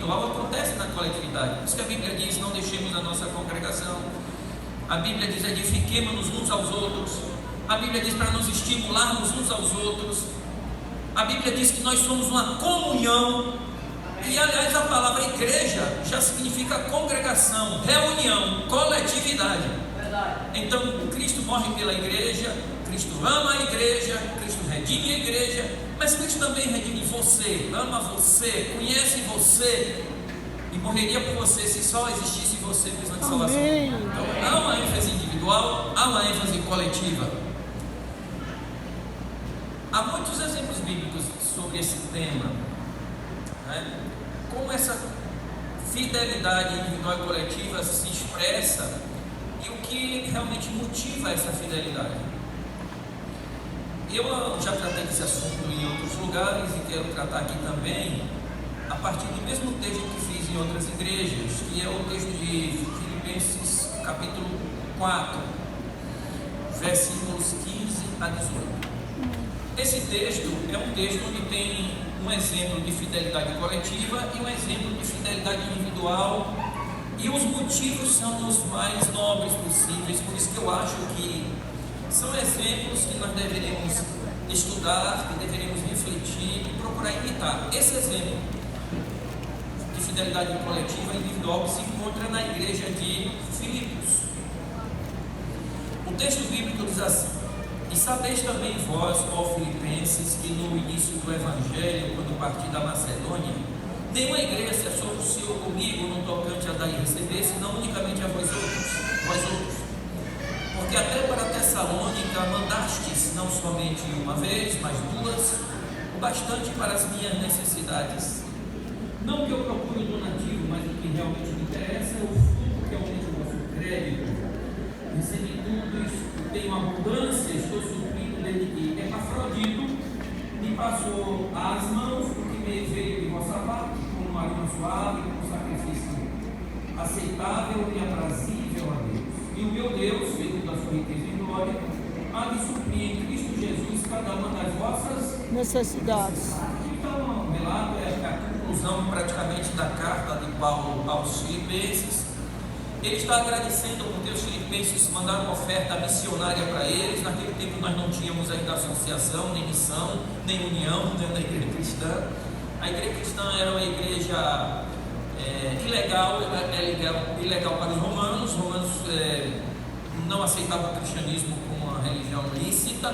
individual acontece na coletividade. Por isso que a Bíblia diz: não deixemos a nossa congregação. A Bíblia diz: edifiquemos-nos uns aos outros. A Bíblia diz para nos estimularmos uns aos outros. A Bíblia diz que nós somos uma comunhão. E aliás, a palavra igreja já significa congregação, reunião, coletividade. Então Cristo morre pela igreja, Cristo ama a igreja, Cristo redime a igreja, mas Cristo também redime você, ama você, conhece você e morreria por você se só existisse você mesmo de salvação. Então há uma ênfase individual, há uma ênfase coletiva. Há muitos exemplos bíblicos sobre esse tema, né? Como essa fidelidade individual e coletiva se expressa e o que realmente motiva essa fidelidade. Eu já tratei desse assunto em outros lugares e quero tratar aqui também a partir do mesmo texto que fiz em outras igrejas, que é o texto de Filipenses capítulo 4, versículos 15 a 18. Esse texto é um texto onde tem um exemplo de fidelidade coletiva e um exemplo de fidelidade individual, e os motivos são os mais nobres possíveis. Por isso que eu acho que são exemplos que nós deveremos estudar, que deveremos refletir e procurar imitar. Esse exemplo de fidelidade coletiva e individual se encontra na igreja de Filipos. O texto bíblico diz assim: e sabeis também vós, ó Filipenses, que no início do Evangelho, quando parti da Macedônia, nenhuma igreja se associou comigo no tocante a dar e receber, senão unicamente a vós outros. Porque até para Tessalônica mandastes não somente uma vez, mas duas, o bastante para as minhas necessidades. Não que eu procure o donativo, mas o que realmente me interessa é o fruto que aumente o vosso crédito. Recebi tudo isso, tenho abundância, estou suprindo desde que Epafrodito me passou às mãos o que me veio de vossa parte, como uma aroma suave, como sacrifício aceitável e aprazível a Deus. E o meu Deus, segundo a sua riqueza e glória, há de suprir em Cristo Jesus cada uma das vossas necessidades. Então, o relato é a conclusão praticamente da carta de Paulo aos Filipenses. Ele está agradecendo porque os filipenses mandaram uma oferta missionária para eles. Naquele tempo nós não tínhamos ainda associação, nem missão, nem união dentro da igreja cristã. A igreja cristã era uma igreja ilegal para os romanos. Os romanos não aceitavam o cristianismo como uma religião lícita.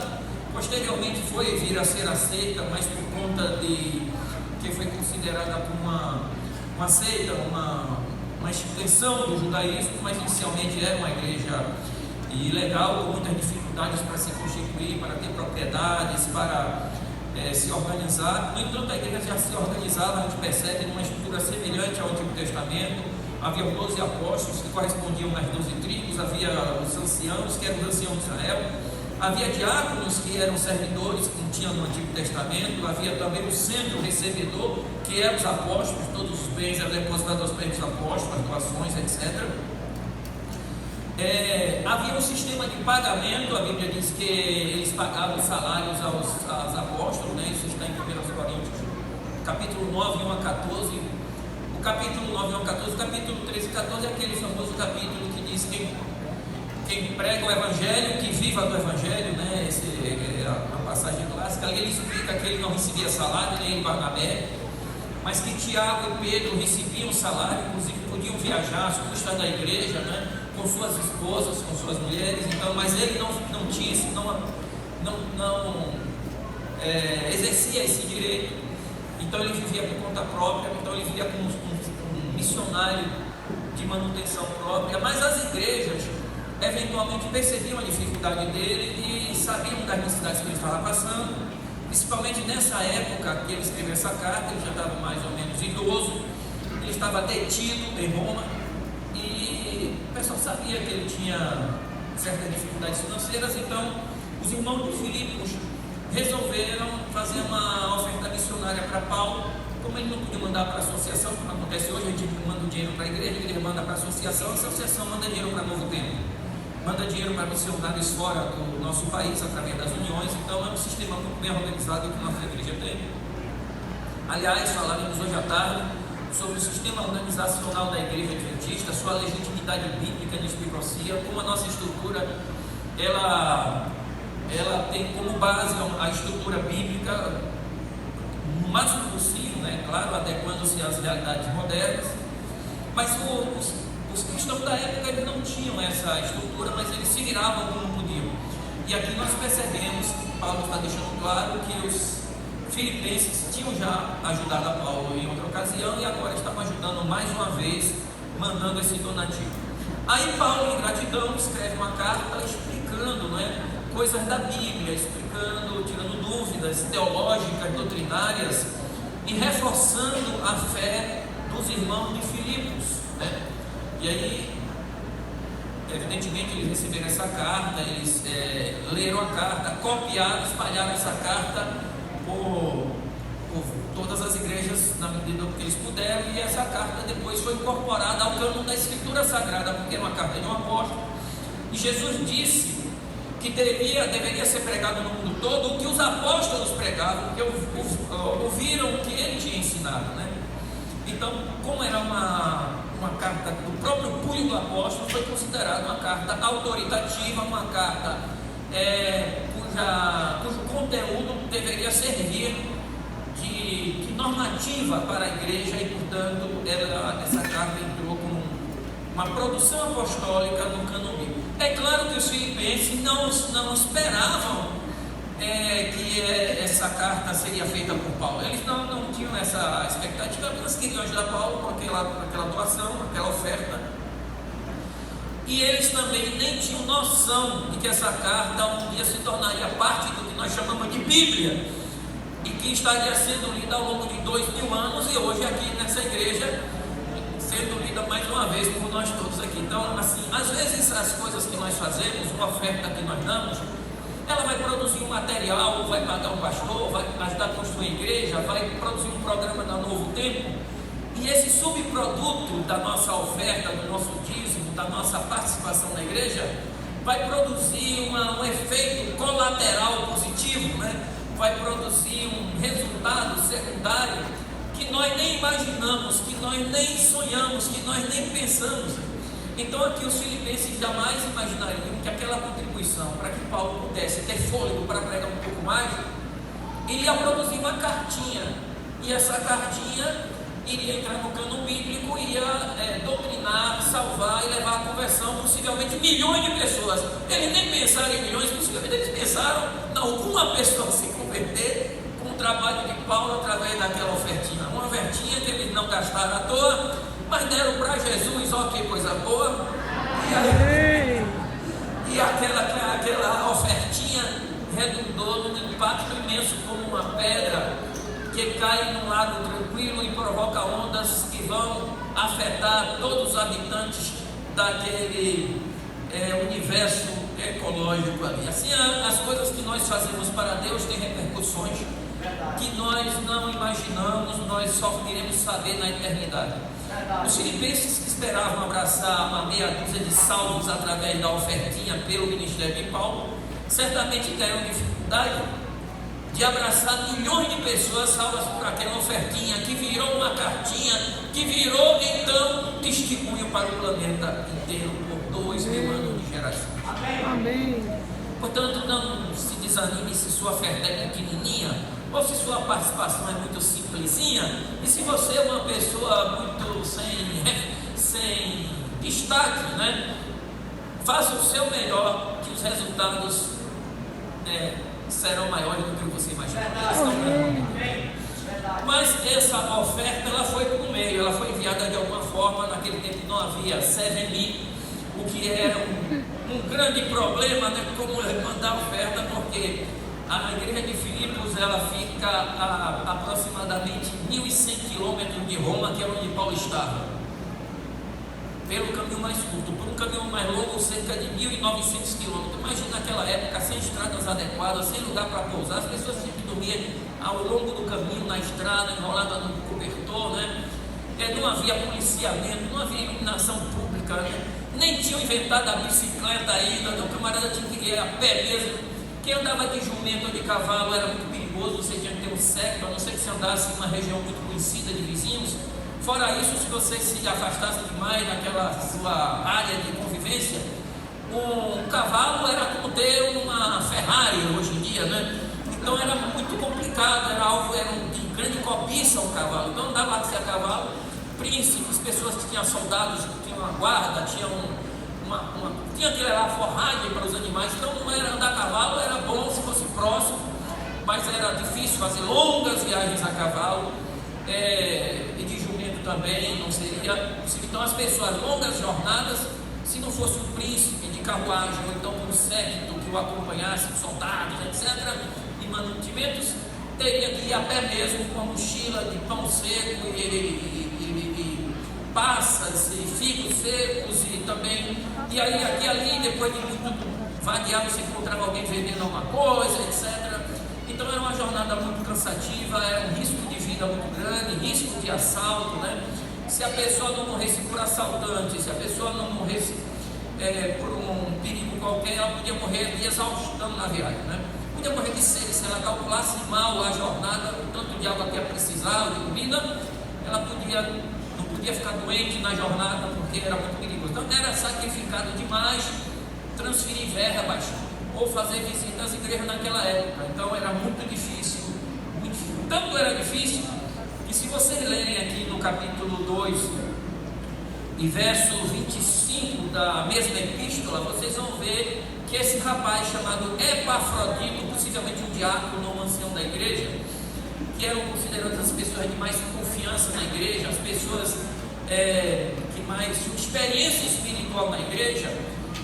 Posteriormente foi vir a ser aceita, mas por conta de que foi considerada como uma seita, uma instituição do judaísmo, mas inicialmente era uma igreja ilegal, com muitas dificuldades para se constituir, para ter propriedades, para se organizar. No entanto, a igreja já se organizava, a gente percebe, numa estrutura semelhante ao Antigo Testamento. Havia 12 apóstolos que correspondiam às 12 tribos, havia os anciãos, que eram os anciãos de Israel, havia diáconos, que eram servidores, como tinha no Antigo Testamento, havia também o centro recebedor, que eram os apóstolos, todos os bens eram depositados aos pés dos apóstolos, as doações, etc. Havia um sistema de pagamento. A Bíblia diz que eles pagavam salários aos apóstolos, né? Isso está em 1 Coríntios, capítulo 9, 1 a 14. O capítulo 9, 1 a 14, o capítulo 13 e 14 é aquele famoso capítulo que diz quem prega o Evangelho, que viva do Evangelho, né? Essa é a passagem clássica. Ali ele explica que ele não recebia salário, nem ele Barnabé, mas que Tiago e Pedro recebiam salário, inclusive podiam viajar às custas da igreja, né? Com suas esposas, com suas mulheres. Então, mas ele não tinha isso, não exercia esse direito. Então ele vivia por conta própria. Então ele vivia como um missionário de manutenção própria. Mas as igrejas eventualmente percebiam a dificuldade dele e sabiam das necessidades que ele estava passando, principalmente nessa época que ele escreveu essa carta. Ele já estava mais ou menos idoso, ele estava detido em Roma e o pessoal sabia que ele tinha certas dificuldades financeiras. Então os irmãos de Filipos resolveram fazer uma oferta missionária para Paulo. Como ele não podia mandar para a associação, como acontece hoje, a gente manda o dinheiro para a igreja manda para a associação manda dinheiro para Novo Tempo, manda dinheiro para missionários fora do nosso país, através das uniões. Então é um sistema muito bem organizado que a nossa igreja tem. Aliás, falaremos hoje à tarde, sobre o sistema organizacional da Igreja Adventista, sua legitimidade bíblica na espirocia, como a nossa estrutura, ela tem como base a estrutura bíblica, no máximo possível, né? Claro, adequando-se às realidades modernas, mas os cristãos da época eles não tinham essa estrutura, mas eles se viravam como podiam. E aqui nós percebemos que Paulo está deixando claro que os filipenses tinham já ajudado a Paulo em outra ocasião e agora estavam ajudando mais uma vez, mandando esse donativo. Aí Paulo, em gratidão, escreve uma carta explicando, né, coisas da Bíblia, explicando, tirando dúvidas teológicas, doutrinárias e reforçando a fé dos irmãos de Filipos, né? E aí, evidentemente, eles receberam essa carta, eles leram a carta, copiaram, espalharam essa carta por todas as igrejas na medida que eles puderam, e essa carta depois foi incorporada ao cânon da Escritura Sagrada, porque era uma carta de um apóstolo. E Jesus disse que deveria ser pregado no mundo todo o que os apóstolos pregavam, porque ouviram o que ele tinha ensinado, né? Então, como era uma carta do próprio punho do apóstolo, foi considerada uma carta autoritativa, uma carta cujo conteúdo deveria servir de normativa para a igreja, e portanto essa carta entrou como uma produção apostólica no cânon bíblico. É claro que os filipenses não esperavam que essa carta seria feita por Paulo. Eles não tinham essa expectativa, apenas queriam ajudar Paulo com aquela doação, aquela oferta. E eles também nem tinham noção de que essa carta um dia se tornaria parte do que nós chamamos de Bíblia, e que estaria sendo lida ao longo de 2000 anos, e hoje aqui nessa igreja sendo lida mais uma vez por nós todos aqui. Então, assim, às vezes as coisas que nós fazemos, uma oferta que nós damos, ela vai produzir um material, vai pagar um pastor, vai ajudar a construir a igreja, vai produzir um programa da Novo Tempo, e esse subproduto da nossa oferta, do nosso dízimo, da nossa participação na igreja, vai produzir um efeito colateral positivo, né? Vai produzir um resultado secundário que nós nem imaginamos, que nós nem sonhamos, que nós nem pensamos. Então aqui os filipenses jamais imaginariam que aquela contribuição para que Paulo pudesse ter fôlego para pregar um pouco mais, iria produzir uma cartinha, e essa cartinha iria entrar no cânon bíblico, iria doutrinar, salvar e levar à conversão possivelmente milhões de pessoas. Eles nem pensaram em milhões, possivelmente eles pensaram em alguma pessoa se converter com o trabalho de Paulo através daquela ofertinha. Uma ofertinha que eles não gastaram à toa, mas deram para Jesus, ó que coisa boa. E aquela ofertinha redundou num impacto imenso, como uma pedra que cai num lago tranquilo e provoca ondas que vão afetar todos os habitantes daquele universo ecológico ali. Assim, as coisas que nós fazemos para Deus têm repercussões que nós não imaginamos, nós só iremos saber na eternidade. Os filipenses que esperavam abraçar uma meia dúzia de salvos através da ofertinha pelo ministério de Paulo, certamente tiveram dificuldade de abraçar milhões de pessoas salvas por aquela ofertinha, que virou uma cartinha, que virou então um testemunho para o planeta inteiro por 2000 anos de geração. Amém. Portanto, não se desanime se sua oferta é pequenininha, ou se sua participação é muito simplesinha, e se você é uma pessoa muito sem destaque, né? Faça o seu melhor, que os resultados serão maiores do que você imagina. Mas essa oferta, ela foi por meio, ela foi enviada de alguma forma. Naquele tempo não havia CRMI, o que era um grande problema, né? Como mandar oferta, porque a igreja de Filipos, ela fica a aproximadamente 1.100 quilômetros de Roma, que é onde Paulo estava, pelo caminho mais curto. Por um caminho mais longo, cerca de 1.900 quilômetros. Imagina naquela época, sem estradas adequadas, sem lugar para pousar, as pessoas tinham que dormir ao longo do caminho, na estrada, enrolada no cobertor, né? Não havia policiamento, não havia iluminação pública, né? Nem tinham inventado a bicicleta ainda, então o camarada tinha que ir a pé mesmo. Quem andava de jumento ou de cavalo era muito perigoso, você tinha que ter um cerco, a não ser que você andasse em uma região muito conhecida de vizinhos. Fora isso, se você se afastasse demais daquela sua área de convivência, um cavalo era como ter uma Ferrari hoje em dia, né? Então era muito complicado, era de grande cobiça um cavalo. Então não dava para ser a cavalo. Príncipes, pessoas que tinham soldados, que tinham uma guarda, tinha que levar forragem para os animais. Então não era andar a cavalo, era bom se fosse próximo, mas era difícil fazer longas viagens a cavalo, e de jumento também não seria possível. Então as pessoas, longas jornadas, se não fosse um príncipe de carruagem, ou então um séquito que o acompanhasse, soldados, etc., e mantimentos, teria que ir a pé mesmo, com a mochila de pão seco e passas e figos secos, e também, e aí aqui e ali, depois de muito vaguear, você encontrava alguém vendendo alguma coisa, etc. Então era uma jornada muito cansativa, era um risco de vida muito grande, risco de assalto, né? Se a pessoa não morresse por assaltante, se a pessoa não morresse por um perigo qualquer, ela podia morrer de exaustão na viagem, né? Podia morrer de sede, se ela calculasse mal a jornada, o tanto de água que ia precisar, de comida, ela não podia ficar doente na jornada, porque era muito perigoso. Então era sacrificado demais transferir verbas ou fazer visitas às igrejas naquela época. Então era muito difícil, muito difícil. Tanto era difícil que, se vocês lerem aqui no capítulo 2 e verso 25 da mesma epístola, vocês vão ver que esse rapaz chamado Epafrodito, possivelmente um diácono ou um ancião da igreja, que eram consideradas as pessoas de mais confiança na igreja, as pessoas que mais tinham experiência espiritual na igreja,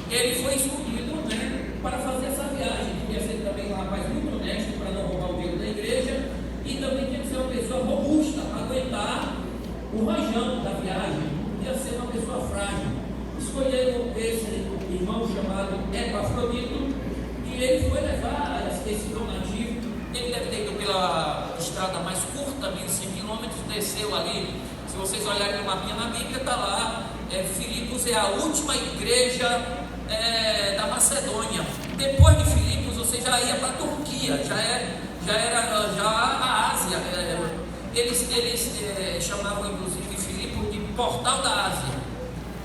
ele foi escolhido, né, para fazer essa viagem. Devia ser também um rapaz muito honesto para não roubar o dinheiro da igreja, e também tinha que ser uma pessoa robusta para aguentar o rajão da viagem, não podia ser uma pessoa frágil. Escolheram esse irmão chamado Epafrodito, e ele foi levar esse donativo. Ele deve ter ido pela estrada mais curta, 1.100 quilômetros, desceu ali. Se vocês olharem no mapinha na Bíblia, está lá, Filipos é a última igreja da Macedônia. Depois de Filipos, você já ia para a Turquia, já era a Ásia. Eles chamavam inclusive Filipos de Portal da Ásia,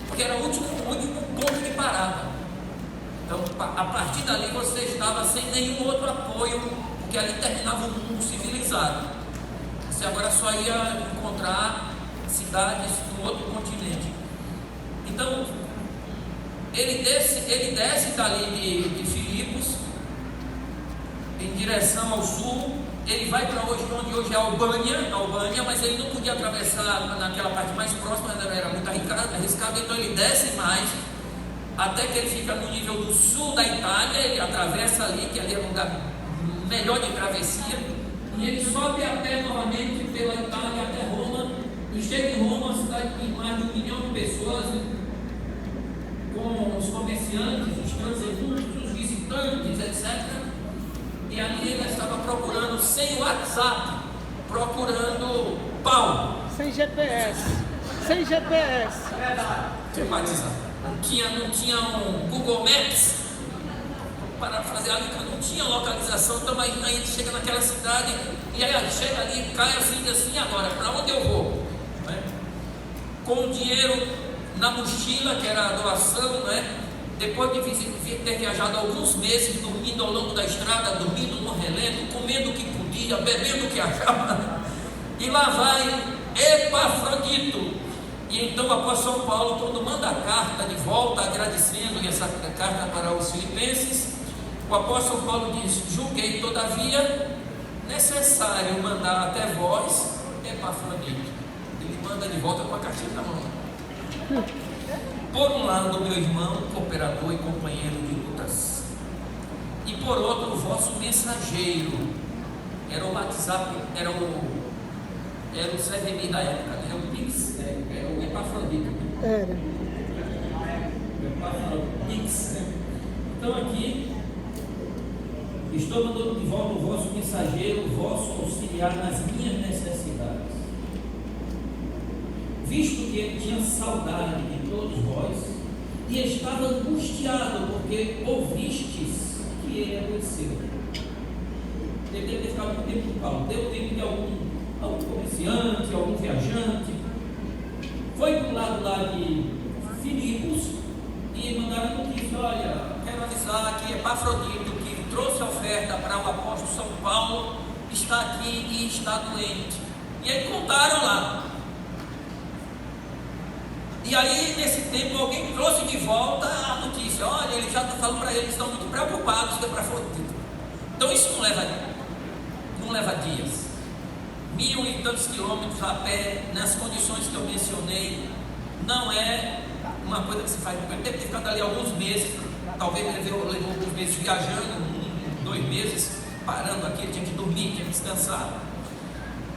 porque era o último ponto de parada. Então, a partir dali você estava sem nenhum outro apoio, porque ali terminava o mundo civilizado. Você agora só ia encontrar cidades do outro continente. Então, ele desce dali de Filipos em direção ao sul. Ele vai para onde hoje é a Albânia, mas ele não podia atravessar naquela parte mais próxima, era muito arriscado, então ele desce mais, até que ele fica no nível do sul da Itália. Ele atravessa ali, que ali é um lugar melhor de travessia, e ele sobe a pé novamente pela Itália até Roma, e chega em Roma, uma cidade de mais de 1 milhão de pessoas, com os comerciantes, os transeuntes, os visitantes, etc. E ali ele estava procurando, sem WhatsApp, procurando Paulo. Sem GPS. Sem WhatsApp. Não tinha um Google Maps para fazer ali, não tinha localização. Então aí ele chega naquela cidade, e aí chega ali, cai assim, agora, para onde eu vou? Né? Com o dinheiro na mochila, que era a doação, né? Depois de ter viajado alguns meses, dormindo ao longo da estrada, dormindo no relento, comendo o que podia, bebendo o que achava, e lá vai Epafrodito. E então o apóstolo São Paulo, quando manda a carta de volta, agradecendo, e essa carta para os filipenses, o apóstolo Paulo diz: julguei todavia necessário mandar até vós Epafrodito. Ele manda de volta com a cartinha na mão. Por um lado, meu irmão, cooperador e companheiro de lutas, e por outro, o vosso mensageiro. Era o WhatsApp, era o CRM da época, né? Era o Pix, era o Epafrodito. Era. Pix. Então aqui, estou mandando de volta o vosso mensageiro, o vosso auxiliar nas minhas necessidades, visto que ele tinha saudade de todos vós e estava angustiado porque ouvistes que ele adoeceu. Ele deve ter ficado muito tempo com Paulo. Deu tempo de algum comerciante, algum viajante, foi para o lado lá de Filipos e mandaram notícia: olha, quero avisar que Epafrodito, que trouxe a oferta para o apóstolo São Paulo, está aqui e está doente. E aí contaram lá. E aí, nesse tempo, alguém trouxe de volta a notícia: olha, ele já está falando para eles, estão muito preocupados com Epafrodito. Então isso não leva dias. 1000 e tantos quilômetros a pé, nas condições que eu mencionei, não é uma coisa que se faz. Ele deve ter ficado ali alguns meses, talvez ele levou alguns meses viajando, 2 meses, parando aqui, ele tinha que dormir, tinha que descansar.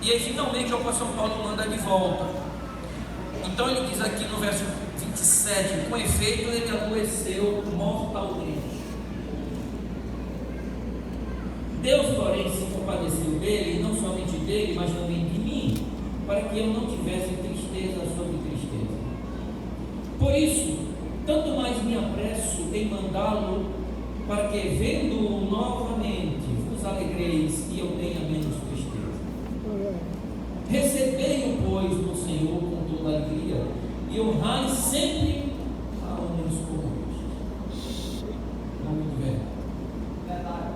E aí finalmente o apóstolo São Paulo manda de volta. Então ele diz aqui no verso 27, com efeito ele adoeceu mortalmente. Deus, porém, se compadeceu dele, e não somente dele, mas também de mim, para que eu não tivesse tristeza sobre tristeza. Por isso, tanto mais me apresso em mandá-lo, para que, vendo-o novamente, vos alegreis e eu tenha menos tristeza. Recebei-o, pois, no Senhor com toda alegria, e honrai sempre a homens como este. Não muito velho.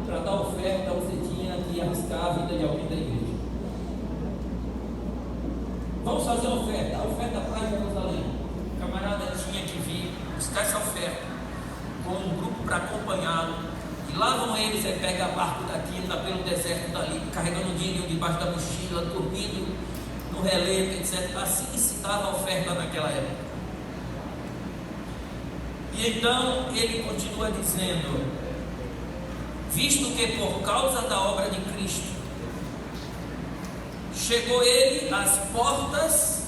Para dar oferta, você tinha que arriscar a vida de alguém da igreja. Vamos fazer a oferta para Jerusalém. O camarada tinha que vir buscar essa oferta com um grupo para acompanhá-lo. E lá vão eles, pega barco daqui, anda pelo deserto dali, carregando dinheiro debaixo da mochila, dormindo no relento, etc. Assim se dava a oferta naquela época. E então ele continua dizendo: visto que por causa da obra de Cristo chegou ele às portas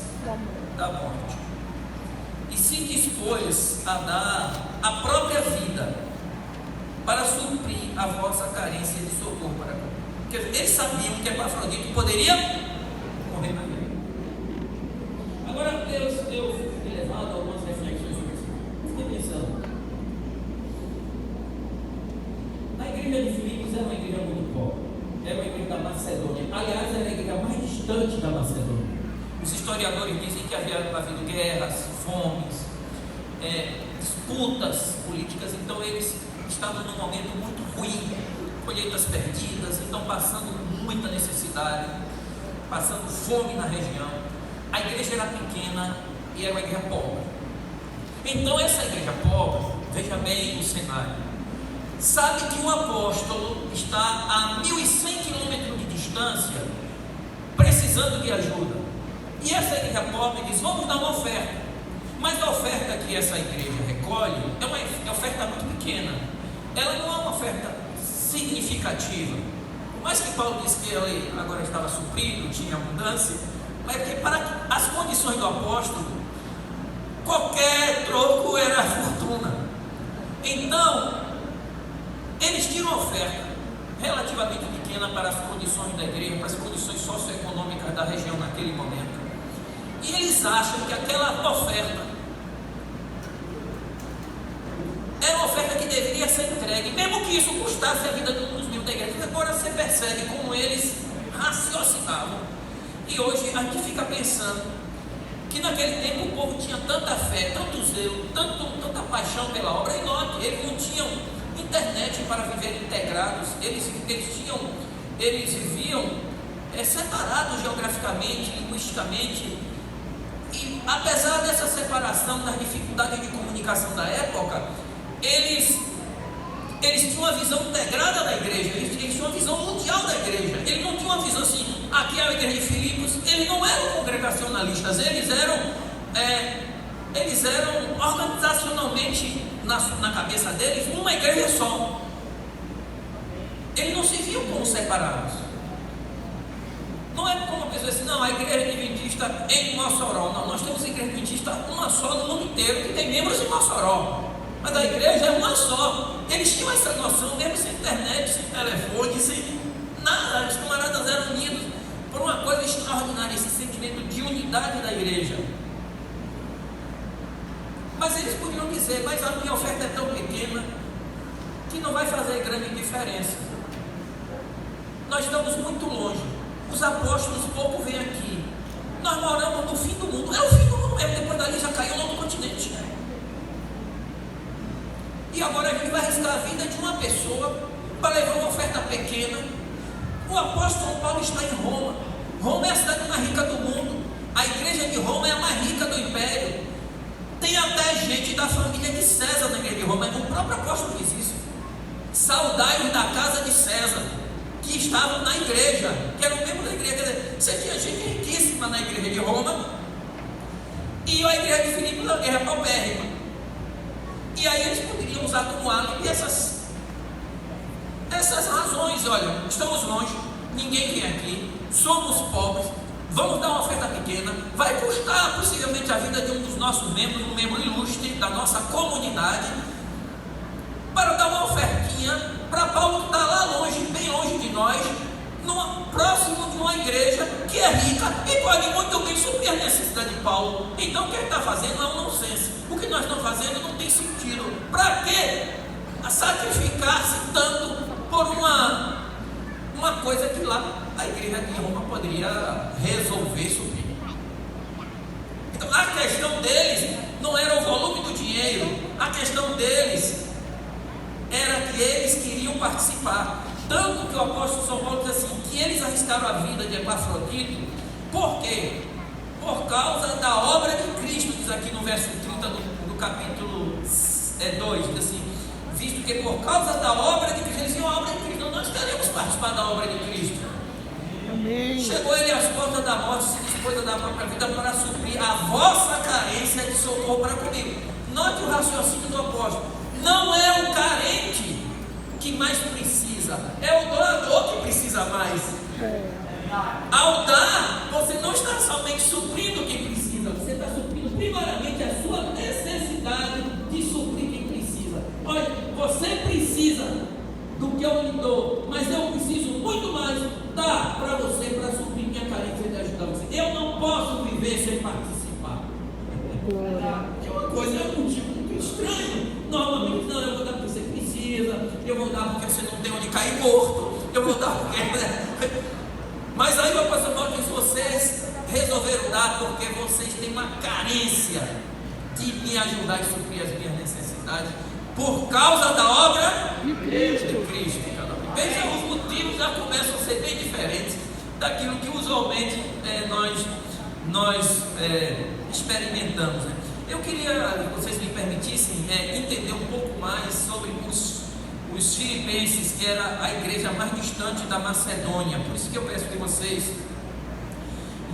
da morte e se dispôs a dar a própria vida para suprir a vossa carência de socorro para mim. Porque eles sabiam que Epafrodito poderia morrer na guerra. Agora Deus me levado a algumas reflexões sobre isso. Fiquei pensando. A igreja de Filipos era uma igreja muito pobre, era uma igreja da Macedônia. Aliás, era a igreja mais distante da Macedônia. Os historiadores dizem que havia havido guerras, fomes, disputas políticas. Então eles estavam num momento muito ruim, colheitas perdidas, então passando muita necessidade, passando fome na região. A igreja era pequena e era uma igreja pobre. Então essa igreja pobre, veja bem o cenário, sabe que o apóstolo está a 1.100 quilômetros de distância, precisando de ajuda. E essa igreja pobre diz: vamos dar uma oferta. Mas a oferta que essa igreja recolhe é uma oferta muito pequena. Ela não é uma oferta significativa. Por mais que Paulo disse que ele agora estava suprido, tinha abundância, mas é porque para as condições do apóstolo, qualquer troco era fortuna. Então, eles tinham uma oferta relativamente pequena para as condições da igreja, para as condições socioeconômicas da região naquele momento. E eles acham que aquela oferta era uma oferta que deveria ser entregue, mesmo que isso custasse a vida dos mil da igreja. Agora você percebe como eles raciocinavam. E hoje a gente fica pensando que naquele tempo o povo tinha tanta fé, tanto zelo, tanta paixão pela obra. E note, eles não tinham internet para viver integrados, eles viviam separados geograficamente, linguisticamente. E apesar dessa separação, das dificuldades de comunicação da época, eles tinham uma visão integrada da igreja, eles tinham uma visão mundial da igreja. Eles não tinham uma visão assim: aqui é a igreja de Filipos. Eles não eram congregacionalistas, eles eram organizacionalmente, na cabeça deles, uma igreja só. Eles não se viam como separados. Não é como a pessoa assim: não, a igreja adventista em Mossoró. Não, nós temos igreja adventista uma só no mundo inteiro, que tem membros em Mossoró, mas a igreja é uma só. Eles tinham essa noção, mesmo sem internet, sem telefone, sem nada. Os camaradas eram unidos por uma coisa extraordinária, esse sentimento de unidade da igreja. Mas eles podiam dizer: mas a minha oferta é tão pequena que não vai fazer grande diferença. Nós estamos muito longe. Os apóstolos pouco vêm aqui. Nós moramos no fim do mundo. É o fim do mundo mesmo. Depois agora a gente vai arriscar a vida de uma pessoa para levar uma oferta pequena. O apóstolo Paulo está em Roma. Roma é a cidade mais rica do mundo. A igreja de Roma é a mais rica do império. Tem até gente da família de César na igreja de Roma. O próprio apóstolo diz isso. Saudai-os da casa de César, que estavam na igreja, que eram membros da igreja. Quer dizer, você tinha gente riquíssima na igreja de Roma, e a igreja de Filipe na guerra paupérrima. E aí eles poderiam usar como álibi essas razões. Olha, estamos longe, ninguém vem aqui, somos pobres, vamos dar uma oferta pequena, vai custar possivelmente a vida de um dos nossos membros, um membro ilustre da nossa comunidade, para dar uma ofertinha para Paulo, que está lá longe, bem longe de nós, próximo de uma igreja que é rica e pode muito bem suprir a necessidade de Paulo. Então o que ele está fazendo é um nonsense. O que nós estamos fazendo não tem sentido. Para que sacrificar-se tanto por uma coisa que lá a igreja de Roma poderia resolver suprir? Então a questão deles não era o volume do dinheiro, a questão deles era que eles queriam participar. Tanto que o apóstolo São Paulo diz assim, que eles arriscaram a vida de Epafrodito. Por quê? Por causa da obra de Cristo. Diz aqui no verso 30 do capítulo 2, diz assim, visto que por causa da obra de Cristo, eles iam a obra de Cristo, nós queremos participar da obra de Cristo. Amém. Chegou ele às portas da morte, se dispôs a dar a própria vida para suprir a vossa carência de socorro para comigo. Note o raciocínio do apóstolo. Não é o carente que mais precisa, é o doador que precisa mais. Ao dar, você não está somente suprindo o que precisa, você está suprindo primariamente a sua necessidade de suprir quem precisa. Olha, você precisa do que eu lhe dou, mas eu preciso muito mais dar para você, para suprir minha carência e ajudar você. Eu não posso viver sem participar. É uma coisa, é um motivo muito estranho. Normalmente, não, eu vou dar porque você precisa, eu vou dar porque você não tem onde cair morto, eu vou dar porque... Mas aí o apóstolo Paulo diz, vocês resolveram dar porque vocês têm uma carência de me ajudar a suprir as minhas necessidades por causa da obra de Cristo. Veja, os motivos já começam a ser bem diferentes daquilo que usualmente nós experimentamos, né? Eu queria que vocês me permitissem entender um pouco mais sobre os filipenses, que era a igreja mais distante da Macedônia. Por isso que eu peço que vocês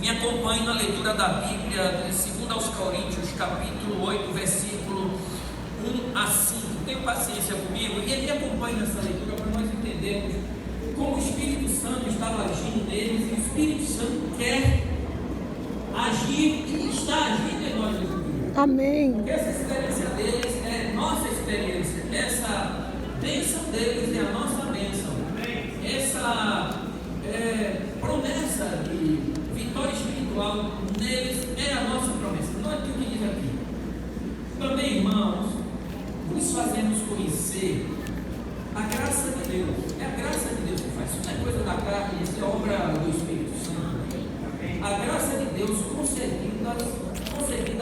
me acompanhem na leitura da Bíblia, de 2 aos Coríntios, capítulo 8, versículo 1 a 5. Tenham paciência comigo e me acompanhe nessa leitura para nós entendermos como o Espírito Santo estava agindo neles, e o Espírito Santo quer agir e está agindo em nós. Amém. Porque essa experiência deles é nossa experiência, essa bênção deles é a nossa bênção, essa promessa de vitória espiritual neles é a nossa promessa. Note o que diz aqui. Também, irmãos, nos fazemos conhecer a graça de Deus. É a graça de Deus que faz. Isso não é coisa da carne, isso é obra do Espírito Santo. A graça de Deus concedida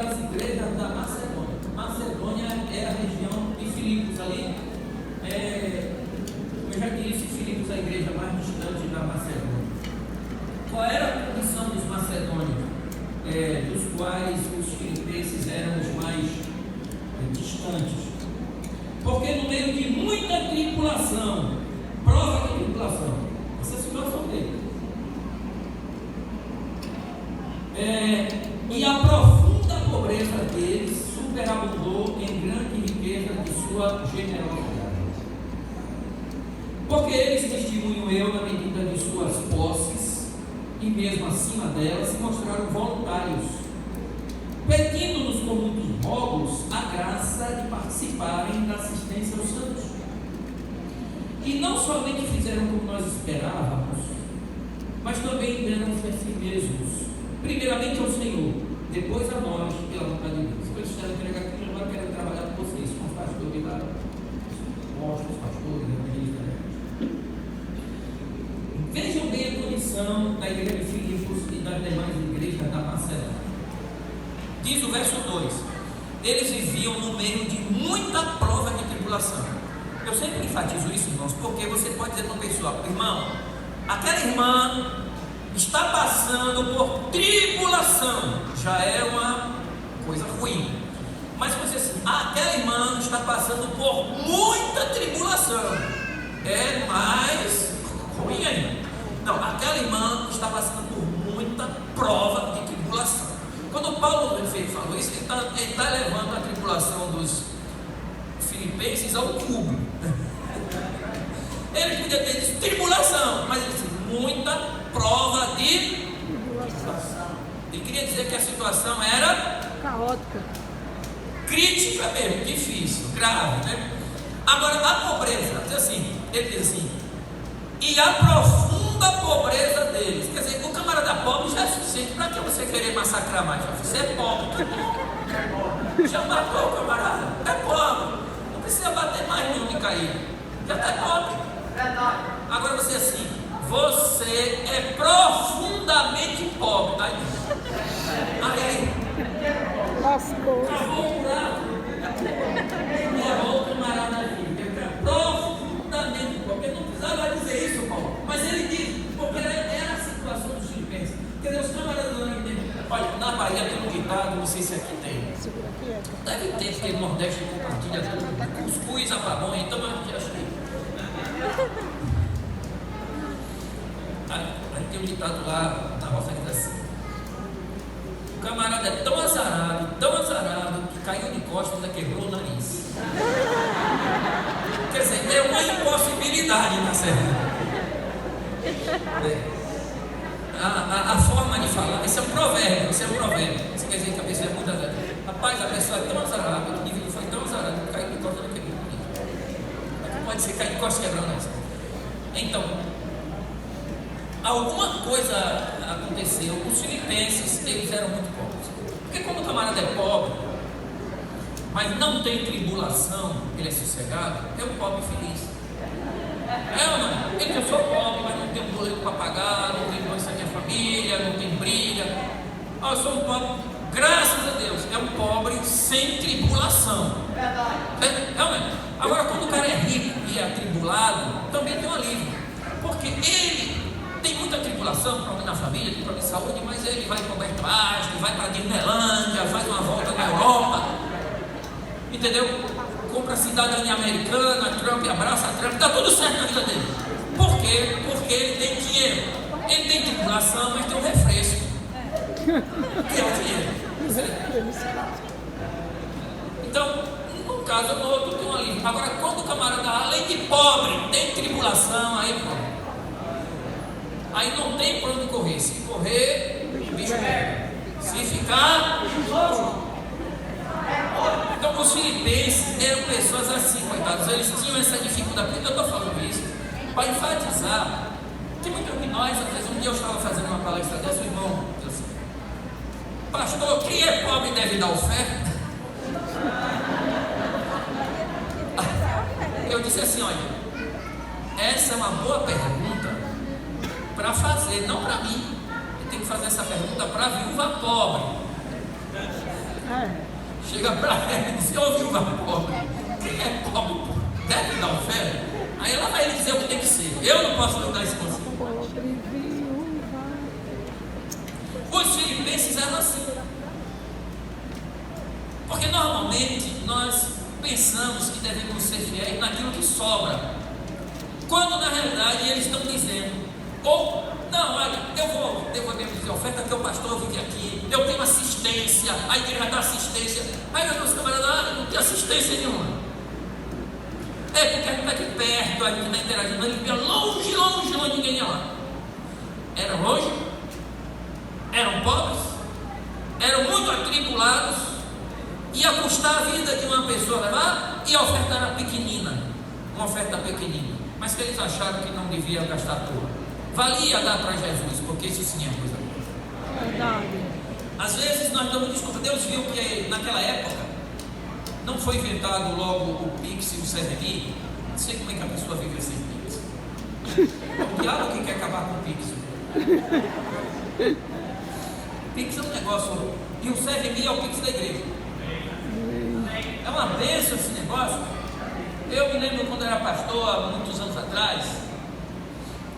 às igrejas da Macedônia. Macedônia é a região de Filipos ali. Eu já disse, Filipos é a igreja mais distante da Macedônia. Qual era a condição dos macedônios, dos quais os filipenses eram os mais distantes? Porque no meio de muita tribulação, prova de tribulação, essa é a situação dele, e a profunda pobreza deles superabundou em grande riqueza de sua generosidade. Porque eles testemunham eu na medida de suas posses, e mesmo acima delas se mostraram voluntários, pedindo-nos com muitos rogos a graça de participarem da assistência aos santos. E não somente fizeram como nós esperávamos, mas também deram-se a si mesmos, primeiramente ao Senhor, depois a nós, pela vontade de Deus. Eles estavam entregando aqui, agora querem trabalhar com vocês, com os pastores lá, apóstolos, pastores, evangelistas. Vejam bem a condição da igreja de Filipos e das demais igrejas da Macedônia. Diz o verso 2: eles viviam no meio de muita prova de tribulação. Eu sempre enfatizo isso, irmãos, porque você pode dizer para uma pessoa: irmão, aquela irmã está passando por tribulação, já é uma coisa ruim. Mas você assim, aquela irmã está passando por muita tribulação, é mais ruim ainda. Não, aquela irmã está passando por muita prova de tribulação. Quando Paulo falou isso, ele está levando a tribulação dos filipenses ao cubo. Ele podia ter dito tribulação, mas ele disse muita prova de tribulação. Ele queria dizer que a situação era caótica, crítica mesmo, difícil, grave, né? Agora, a pobreza, ele diz assim, e a profunda pobreza deles. Quer dizer, o camarada pobre já é suficiente. Para que você querer massacrar mais? Você é pobre, tá bom? Já matou o camarada, é pobre. Não precisa bater mais nenhum de cair. Já está pobre. Agora você assim, você é profundamente pobre, tá? Aí, lascou. acabou o prato. Errou o camarada ali. Profundamente pobre. Ele não precisava dizer isso, Paulo. Mas ele diz, porque era a situação dos filipenses. Quer dizer, os camaradas não entendem. Olha, na Bahia tem um ditado, não sei se aqui tem. Deve ter, porque no Nordeste compartilha tudo. Cuscuz, a pamonha, então a gente acha que. Aí tem um ditado lá na roça que diz assim: o camarada é tão azarado, que caiu de costas e quebrou o nariz. Quer dizer, é uma impossibilidade, tá certo? A forma de falar, isso é um provérbio, Isso quer dizer que a pessoa é muito azarada. Rapaz, a pessoa é tão azarada, o indivíduo foi tão azarado que caiu de costas e quebrou o nariz. Pode ser cair de costas e quebrar o nariz. Então, alguma coisa aconteceu. Os filipenses, eles eram muito pobres. Porque quando o camarada é pobre, mas não tem tribulação, ele é sossegado, é um pobre feliz. É ou não? Ele diz: eu sou pobre, mas não tenho boleto para pagar, não tenho doença na minha família, não tem briga. Eu sou um pobre, graças a Deus, é um pobre sem tribulação. É ou não? Agora, quando o cara é rico e é atribulado, também tem um alívio. Porque ele tem muita tribulação, problema na família, tem problema de saúde, mas ele vai para o Alberto Einstein, vai para a Disneylândia, faz uma volta na Europa, entendeu? Compra a cidadania americana, Trump abraça Trump, está tudo certo na vida dele. Por quê? Porque ele tem dinheiro. Ele tem tribulação, mas tem um refresco. Que é o dinheiro. Então, num caso ou no outro tem um alívio. Agora, quando o camarada, além de pobre, tem tribulação, aí pronto. Aí não tem para onde correr. Se correr, o bicho pega. Se ficar, então os filipenses eram pessoas assim, coitados. Eles tinham essa dificuldade. Por que eu estou falando isso? Para enfatizar que muitos de nós, às vezes, um dia eu estava fazendo uma palestra dessa, o irmão disse assim: pastor, quem é pobre deve dar oferta? Eu disse assim: olha, essa é uma boa pergunta para fazer, não para mim. Eu tenho que fazer essa pergunta para a viúva pobre. Chega para ela e diz: ô viúva pobre, quem é pobre deve dar oferta? Aí ela vai lhe dizer o que tem que ser. Eu não posso dar esse conselho. Os filipenses eram assim. Porque normalmente nós pensamos que devemos ser fiéis naquilo que sobra, quando na realidade eles estão dizendo: ou não, olha, eu vou dizer oferta que o pastor vive aqui, eu tenho assistência, a igreja dá assistência. Aí os meus camaradas: não tem assistência nenhuma. É porque a gente está aqui perto, a gente está interagindo, ele via longe, ninguém ia lá. Eram longe, eram pobres, eram muito atribulados, ia custar a vida de uma pessoa levar, e a oferta era pequenina, uma oferta pequenina, mas que eles acharam que não deviam gastar tudo. Valia dar para Jesus, porque isso sim é coisa boa. Verdade. Às vezes nós damos desculpa. Deus viu que naquela época não foi inventado logo o Pix e o CDI. Não sei como é que a pessoa vive sem Pix. É o diabo que quer acabar com o Pix. O Pix é um negócio, e o CDI é o Pix da igreja. É uma bênção esse negócio. Eu me lembro quando era pastor, há muitos anos atrás,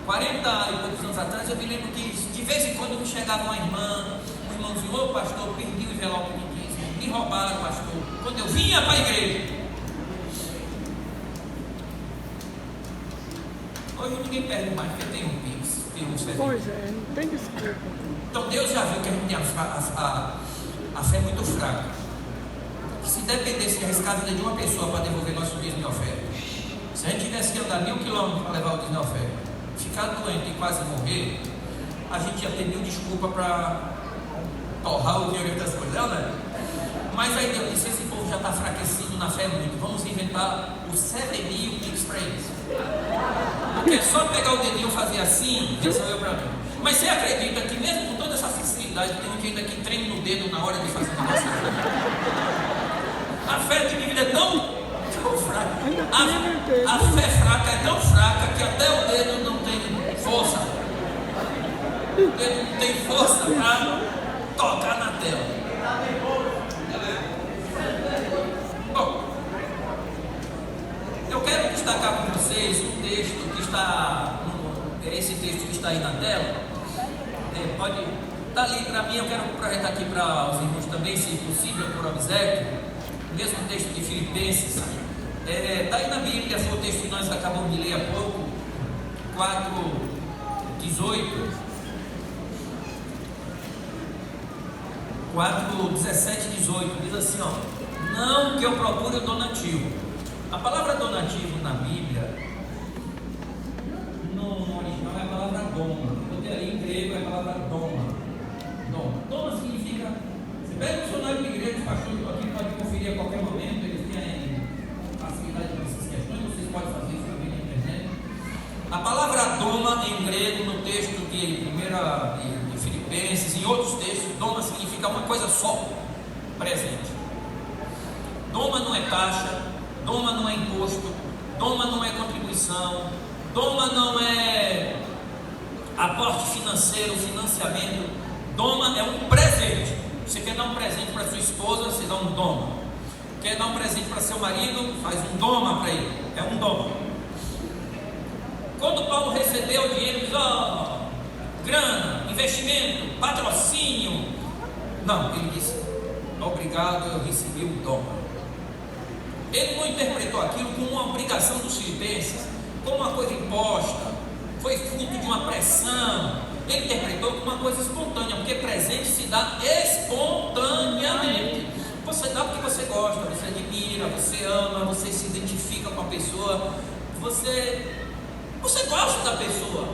40 e poucos anos atrás, eu me lembro que de vez em quando me chegava uma irmã, um irmãozinho: ô pastor, perdi o envelope de dízimo, me roubaram, pastor, quando eu vinha para a igreja. Hoje ninguém perde mais, porque tem um Pix, tem um serviço. Pois é, não tem desculpa. Então Deus já viu que a gente tem a fé muito fraca. Se dependesse de arriscar a vida de uma pessoa para devolver nosso dízimo e oferta, se a gente tivesse que andar 1000 quilômetros para levar o dízimo e oferta, ficar doente e quase morrer, a gente ia ter 1000 desculpas para torrar o dinheiro e outras coisas, não, né? Mas aí Deus disse: esse povo já está enfraquecido na fé muito, vamos inventar o 7.000 Pix para eles. Porque é só pegar o dedinho e fazer assim, resolveu para mim. Mas você acredita que mesmo com toda essa facilidade, tem gente ainda que treme no dedo na hora de fazer o negócio? A fé de vida é tão fraca. A fé fraca é tão fraca que até o dedo não tem força. O dedo não tem força para tocar na tela. Bom, eu quero destacar com vocês um texto que está, esse texto que está aí na tela. Pode estar ali para mim, eu quero projetar aqui para os irmãos também, se possível, por obséquio. O mesmo texto de Filipenses. Está aí na Bíblia, foi o texto que nós acabamos de ler há pouco, 4:18. 4:17-18, diz assim, ó: não que eu procure o donativo. A palavra donativo na Bíblia, no original é a palavra doma. Eu ali em grego é a palavra doma. Doma significa, você pega o dicionário de igreja, os pastores aqui podem conferir a qualquer momento, eles têm facilidade para essas questões, vocês podem fazer isso também na internet. A palavra doma em grego, no texto de Filipenses e outros textos, doma significa uma coisa só: presente. Doma não é taxa, doma não é imposto, doma não é contribuição, doma não é aporte financeiro, financiamento. Doma é um presente. Você quer dar um presente para sua esposa, você dá um doma. Quer dar um presente para seu marido, faz um doma para ele. É um doma. Quando Paulo recebeu o dinheiro, ele diz: grana, investimento, patrocínio. Não, ele disse: obrigado, eu recebi o doma. Ele não interpretou aquilo como uma obrigação dos filipenses, como uma coisa imposta, foi fruto de uma pressão. Ele interpretou como uma coisa espontânea, porque presente se dá espontaneamente. Você dá porque você gosta, você admira, você ama, você se identifica com a pessoa, você gosta da pessoa,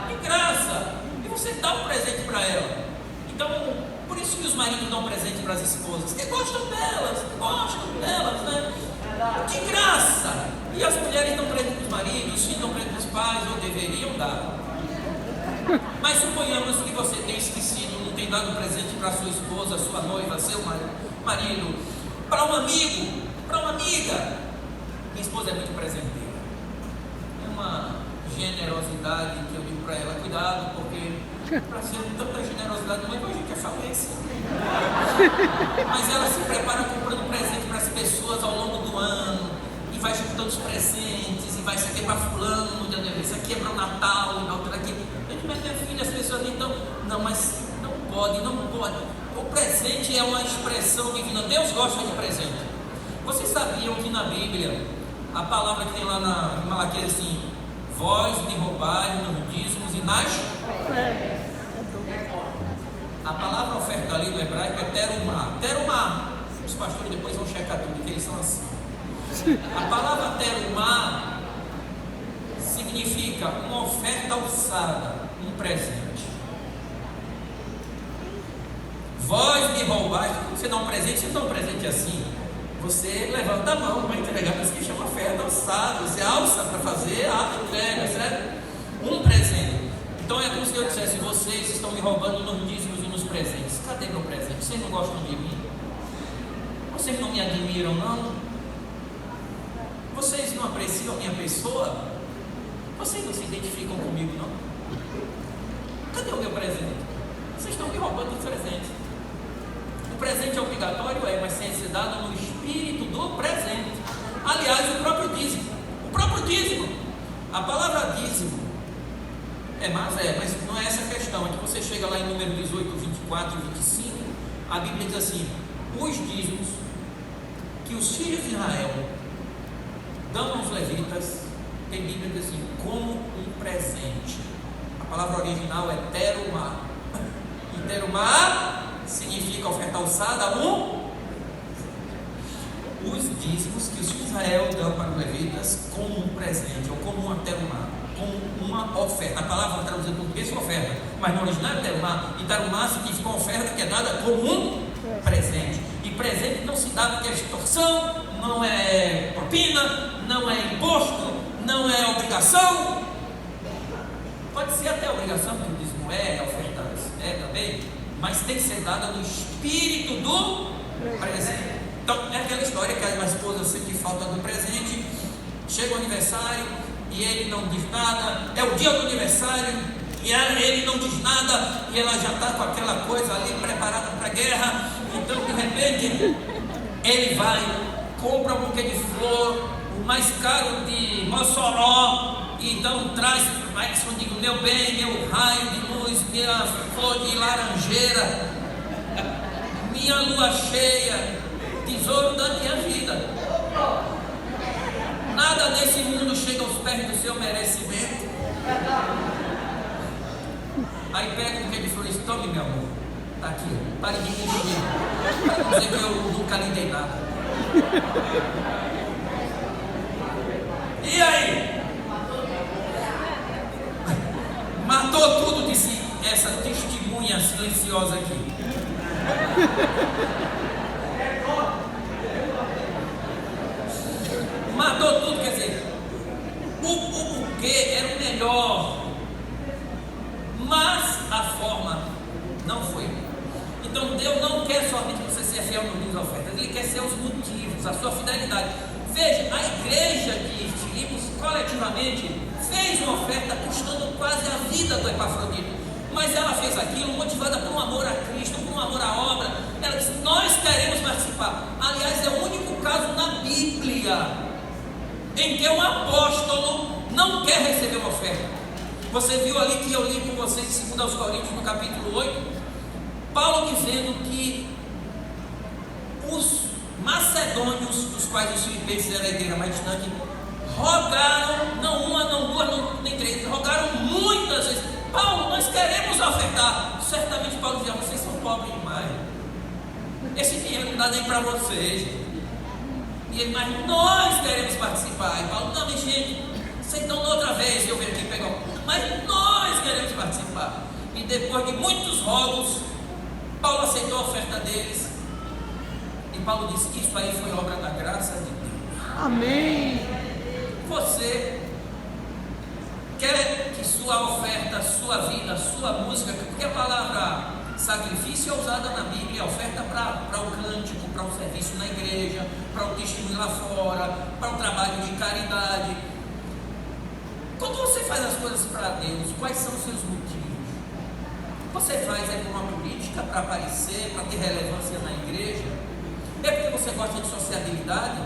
de graça, e você dá um presente para ela. Então, por isso que os maridos dão presente para as esposas, porque gostam delas, né? De graça. E as mulheres dão presente para os maridos, os filhos dão presente para os pais, ou deveriam dar. Mas suponhamos que você tenha esquecido, não tem dado presente para sua esposa, sua noiva, seu marido, para um amigo, para uma amiga. Minha esposa é muito presenteira. É uma generosidade que eu digo para ela: cuidado, porque para ser tanta generosidade, não é que a gente é falência. Mas ela se prepara comprando presente para as pessoas ao longo do ano, e vai juntando os presentes, e vai isso aqui para fulano no dia do isso aqui é para o Natal, e outra aqui. Mas minha filha, as pessoas então, não, mas não pode. O presente é uma expressão divina. Deus gosta de presente. Vocês sabiam que na Bíblia, a palavra que tem lá em Malaquias assim: vós me roubais nos dízimos e nas... A palavra oferta ali no hebraico é terumá. Terumá, os pastores depois vão checar tudo, que eles são assim. A palavra terumá significa uma oferta alçada, um presente. Vós me roubais. Quando você dá um presente, você dá um presente assim, você levanta a mão para entregar, por isso que chama oferta alçada. Você alça para fazer a entrega, certo? Um presente. Então é como se eu dissesse: vocês estão me roubando nos dízimos e nos presentes. Cadê meu presente? Vocês não gostam de mim? Vocês não me admiram, não? Vocês não apreciam a minha pessoa? Vocês não se identificam comigo, não? Cadê o meu presente? Vocês estão me roubando os presentes. O presente é obrigatório, mas tem que ser dado no espírito do presente. Mas não é essa a questão. É que você chega lá em número 18, 24 e 25, a Bíblia diz assim: os dízimos que os filhos de Israel dão aos levitas, tem Bíblia que diz assim, como um presente. A palavra original é terumá. E terumá significa oferta alçada, os dízimos que os filhos de Israel dão para os levitas como um presente, ou como uma terumá, como uma oferta. A palavra traduzida em português é oferta, mas no original é terumá. E terumá significa uma oferta que é dada como um presente. E presente não se dá porque é extorsão, não é propina, não é imposto, não é obrigação. Pode ser até obrigação, porque o dízimo é, a oferta é também, mas tem que ser dada no espírito do presente. Então é aquela história que a esposa sente falta do presente, chega o aniversário e ele não diz nada, é o dia do aniversário e ele não diz nada, e ela já está com aquela coisa ali preparada para a guerra. Então de repente ele vai, compra um buquê de flor, o mais caro de Mossoró, e então traz para Edson, digo, meu bem, meu raio de luz, minha flor de laranjeira, minha lua cheia, tesouro da minha vida. Nada nesse mundo chega aos pés do seu merecimento. Aí pega um buquê de flores, tome, meu amor, tá aqui, pare de mentir, para dizer que eu nunca lhe dei nada. E aí? Matou tudo de si, essa testemunha silenciosa aqui. Matou tudo, quer dizer, o buquê era o melhor, mas a forma não foi. Então Deus não quer somente você ser fiel no dízimo e ofertas, Ele quer ser os motivos, a sua fidelidade. Veja, a igreja de Filipos coletivamente fez uma oferta custando quase a vida do Epafrodito, mas ela fez aquilo motivada por um amor a Cristo, por um amor à obra. Ela disse, nós queremos participar. Aliás, é o único caso na Bíblia em que um apóstolo não quer receber uma oferta. Você viu ali que eu li com vocês em 2 Coríntios, no capítulo 8, Paulo dizendo que os macedônios, dos quais os filipenses eram a igreja mais distante, rogaram, não uma, não duas, não, nem três, rogaram muitas vezes, Paulo, nós queremos ofertar. Certamente Paulo dizia, vocês são pobres demais, esse dinheiro não dá nem para vocês. E ele, mas nós queremos participar. E Paulo, não, gente, vocês estão outra vez, eu venho aqui pegar o ponto, mas nós queremos participar. E depois de muitos rogos, Paulo aceitou a oferta deles. E Paulo disse que isso aí foi obra da graça de Deus. Amém. Você quer que sua oferta, sua vida, sua música, porque a palavra sacrifício é usada na Bíblia, é oferta para o cântico, para o serviço na igreja, para o testemunho lá fora, para o trabalho de caridade. Quando você faz as coisas para Deus, quais são os seus motivos? Você faz por uma política, para aparecer, para ter relevância na igreja? É porque você gosta de sociabilidade?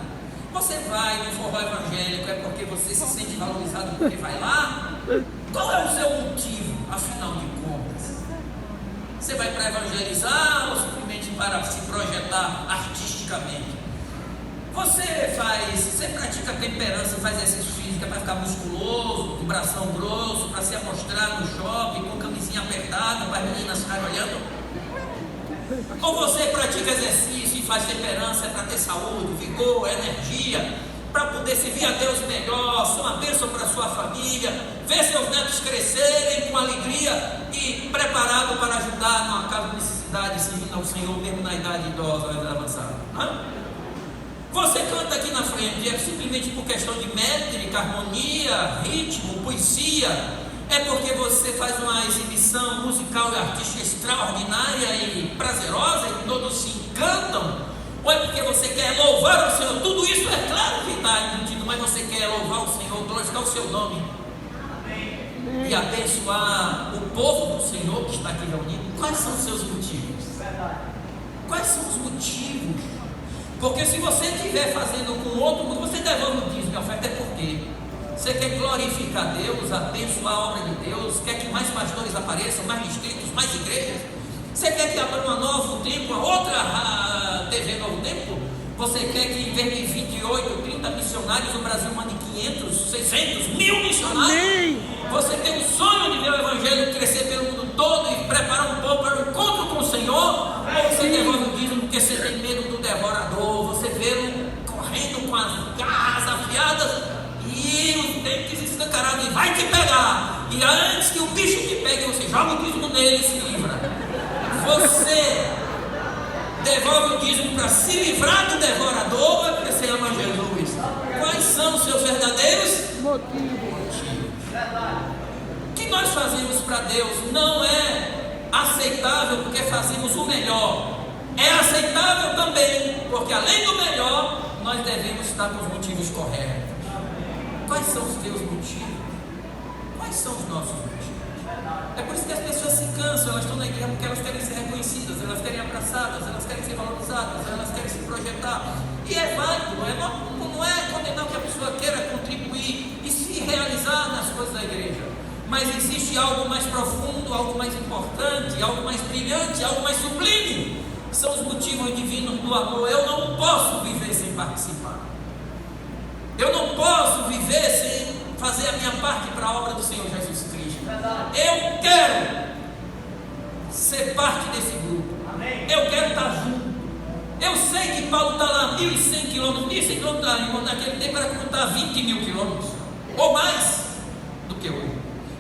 Você vai no forró evangélico, é porque você se sente valorizado porque vai lá? Qual é o seu motivo, afinal de contas? Você vai para evangelizar ou simplesmente para se projetar artisticamente? Você pratica temperança, faz exercício físico para ficar musculoso, de bração grosso, para se amostrar no shopping com camisinha apertada, para as meninas ficarem olhando? Ou você pratica exercício e faz temperança para ter saúde, vigor, energia, para poder servir a Deus melhor, ser uma bênção para a sua família, ver seus netos crescerem com alegria e preparado para ajudar numa casa de necessidade, servindo ao Senhor mesmo na idade idosa ou idade avançada? Você canta aqui na frente, é simplesmente por questão de métrica, harmonia, ritmo, poesia? É porque você faz uma exibição musical e artística extraordinária e prazerosa e todos se encantam? Ou é porque você quer louvar o Senhor? Tudo isso é claro que está embutido, mas você quer louvar o Senhor, glorificar o seu nome e abençoar o povo do Senhor que está aqui reunido. Quais são os seus motivos? Quais são os motivos? Porque se você estiver fazendo com outro mundo, você devolve o dízimo e a oferta, é porque você Você quer glorificar Deus, abençoar a obra de Deus? Quer que mais pastores apareçam, mais distritos, mais igrejas? Você quer que abra uma Novo Tempo, a outra TV Novo Tempo? Você quer que em vez de 28, 30 missionários, o Brasil mande 500, 600, 1000 missionários? Amém. Você tem o sonho de ver o Evangelho crescer pelo mundo todo e preparar um povo para o encontro com o Senhor? Ou você devolve o dízimo porque você tem medo do devorador? Você vê correndo com as garras afiadas e os dentes escancarados e vai te pegar. E antes que o bicho te pegue, você joga o dízimo nele e se livra. Você devolve o dízimo para se livrar do devorador, é porque você ama Jesus. Quais são os seus verdadeiros Motivo. O que nós fazemos para Deus não é aceitável porque fazemos o melhor. É aceitável também porque, além do melhor, nós devemos estar com os motivos corretos. Quais são os teus motivos? Quais são os nossos motivos? É por isso que as pessoas se cansam, elas estão na igreja porque elas querem ser reconhecidas, elas querem abraçadas, elas querem ser valorizadas, elas querem se projetar. E é válido, não é condenar que a pessoa queira contribuir e se realizar nas coisas da igreja. Mas existe algo mais profundo, algo mais importante, algo mais brilhante, algo mais sublime. São os motivos divinos do amor. Eu não posso viver sem participar. Eu não posso viver sem fazer a minha parte para a obra do Senhor Jesus Cristo. Eu quero ser parte desse grupo. Eu quero estar junto. Eu sei que Paulo está lá 1.100 quilômetros. 1.100 quilômetros naquele tempo era como estar 20 mil quilômetros ou mais do que hoje.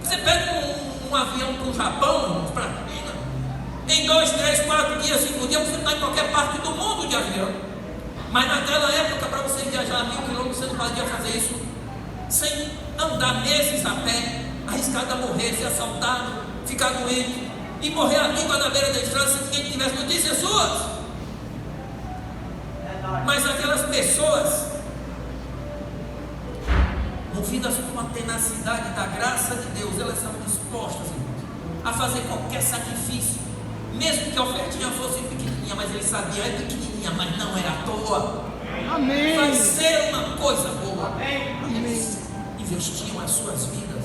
Você pega um avião para o Japão, para a China, em 2, 3, 4 dias, 5 dias, você está em qualquer parte do mundo de avião. Mas naquela época, para você viajar 1.000 quilômetros, você não podia fazer isso sem andar meses a pé, arriscado a morrer, ser assaltado, ficar doente e morrer a língua na beira da estrada se ninguém tivesse notícias suas. Mas aquelas pessoas, movidas por uma tenacidade da graça de Deus, elas são dispostas, irmãos, a fazer qualquer sacrifício, mesmo que a ofertinha fosse pequenininha, mas ele sabia, é pequenininha, mas não é à toa. Amém. Vai ser uma coisa boa. Amém. Eles investiam as suas vidas,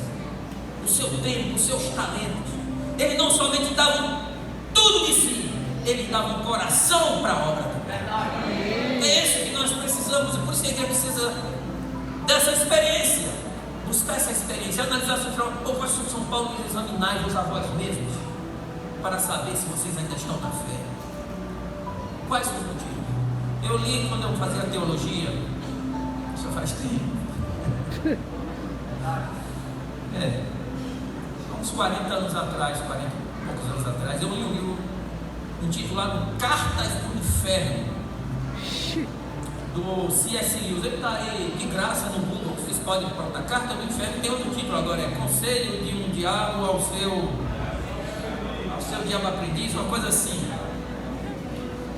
o seu tempo, os seus talentos. Eles não somente davam tudo de si, eles davam coração para a obra. É isso que nós precisamos, e por isso que a igreja precisa dessa experiência, buscar essa experiência, analisar se o pastor de São Paulo e examinar-vos a vós mesmos, para saber se vocês ainda estão na fé. Quais são os motivos? Eu li quando eu fazia teologia, isso faz tempo, uns 40 anos atrás, 40 e poucos anos atrás, eu li um livro intitulado Cartas do Inferno, do C.S. Lewis. Ele está aí de graça no Google, vocês podem procurar. Carta do Inferno, tem outro título agora, é Conselho de um Diabo ao seu Diabo Aprendiz, uma coisa assim.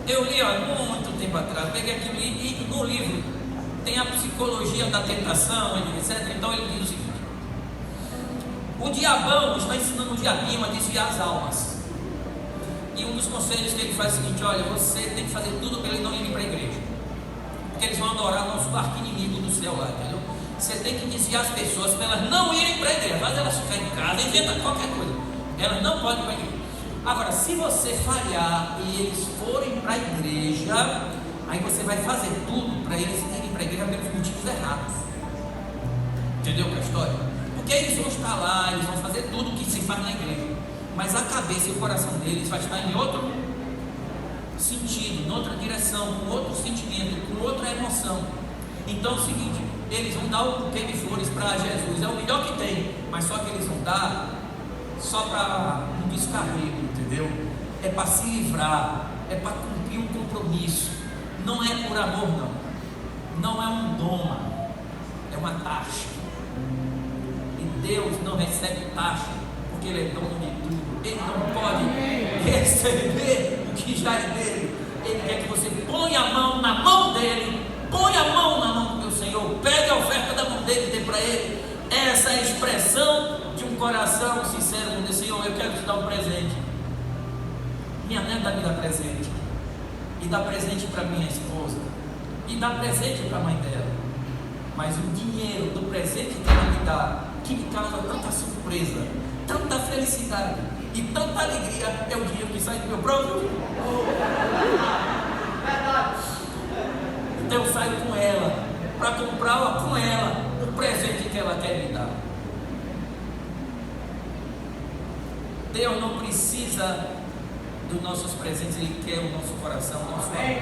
Eu li há muito tempo atrás, peguei aquilo e no livro tem a psicologia da tentação, etc. Então ele diz o seguinte: o diabão está ensinando o diabinho a desviar as almas. E um dos conselhos que ele faz é o seguinte: olha, você tem que fazer tudo para ele não ir para a igreja, porque eles vão adorar o nosso arqui-inimigo do céu lá, entendeu? Você tem que desviar as pessoas para elas não irem para a igreja. Faz elas ficarem em casa, inventa qualquer coisa, elas não podem ir para a igreja. Agora, se você falhar e eles forem para a igreja, aí você vai fazer tudo para eles irem para a igreja pelos motivos errados. Entendeu a história? Porque eles vão estar lá, eles vão fazer tudo o que se faz na igreja, mas a cabeça e o coração deles vai estar em outro sentido, em outra direção, com outro sentimento, com outra emoção. Então é o seguinte: eles vão dar um buquê de flores para Jesus, é o melhor que tem, mas só que eles vão dar só para um descarrego, entendeu? É para se livrar, é para cumprir um compromisso, não é por amor, não é um dom, é uma taxa. E Deus não recebe taxa, porque Ele é dono de tudo. Ele não pode receber o que já é dele. Ele quer que você ponha a mão na mão dele, põe a mão na mão do teu Senhor, pegue a oferta da mão dele e dê para ele. Essa é a expressão de um coração sincero, com Deus: Senhor, eu quero te dar um presente. Minha neta me dá presente, e dá presente para minha esposa, e dá presente para a mãe dela. Mas o dinheiro do presente que ela me dá, que me causa tanta surpresa, tanta felicidade e tanta alegria, é o dinheiro que sai do meu próprio. Então eu saio com ela, para comprar com ela o presente que ela quer me dar. Deus não precisa dos nossos presentes, Ele quer o nosso coração, o nosso amor.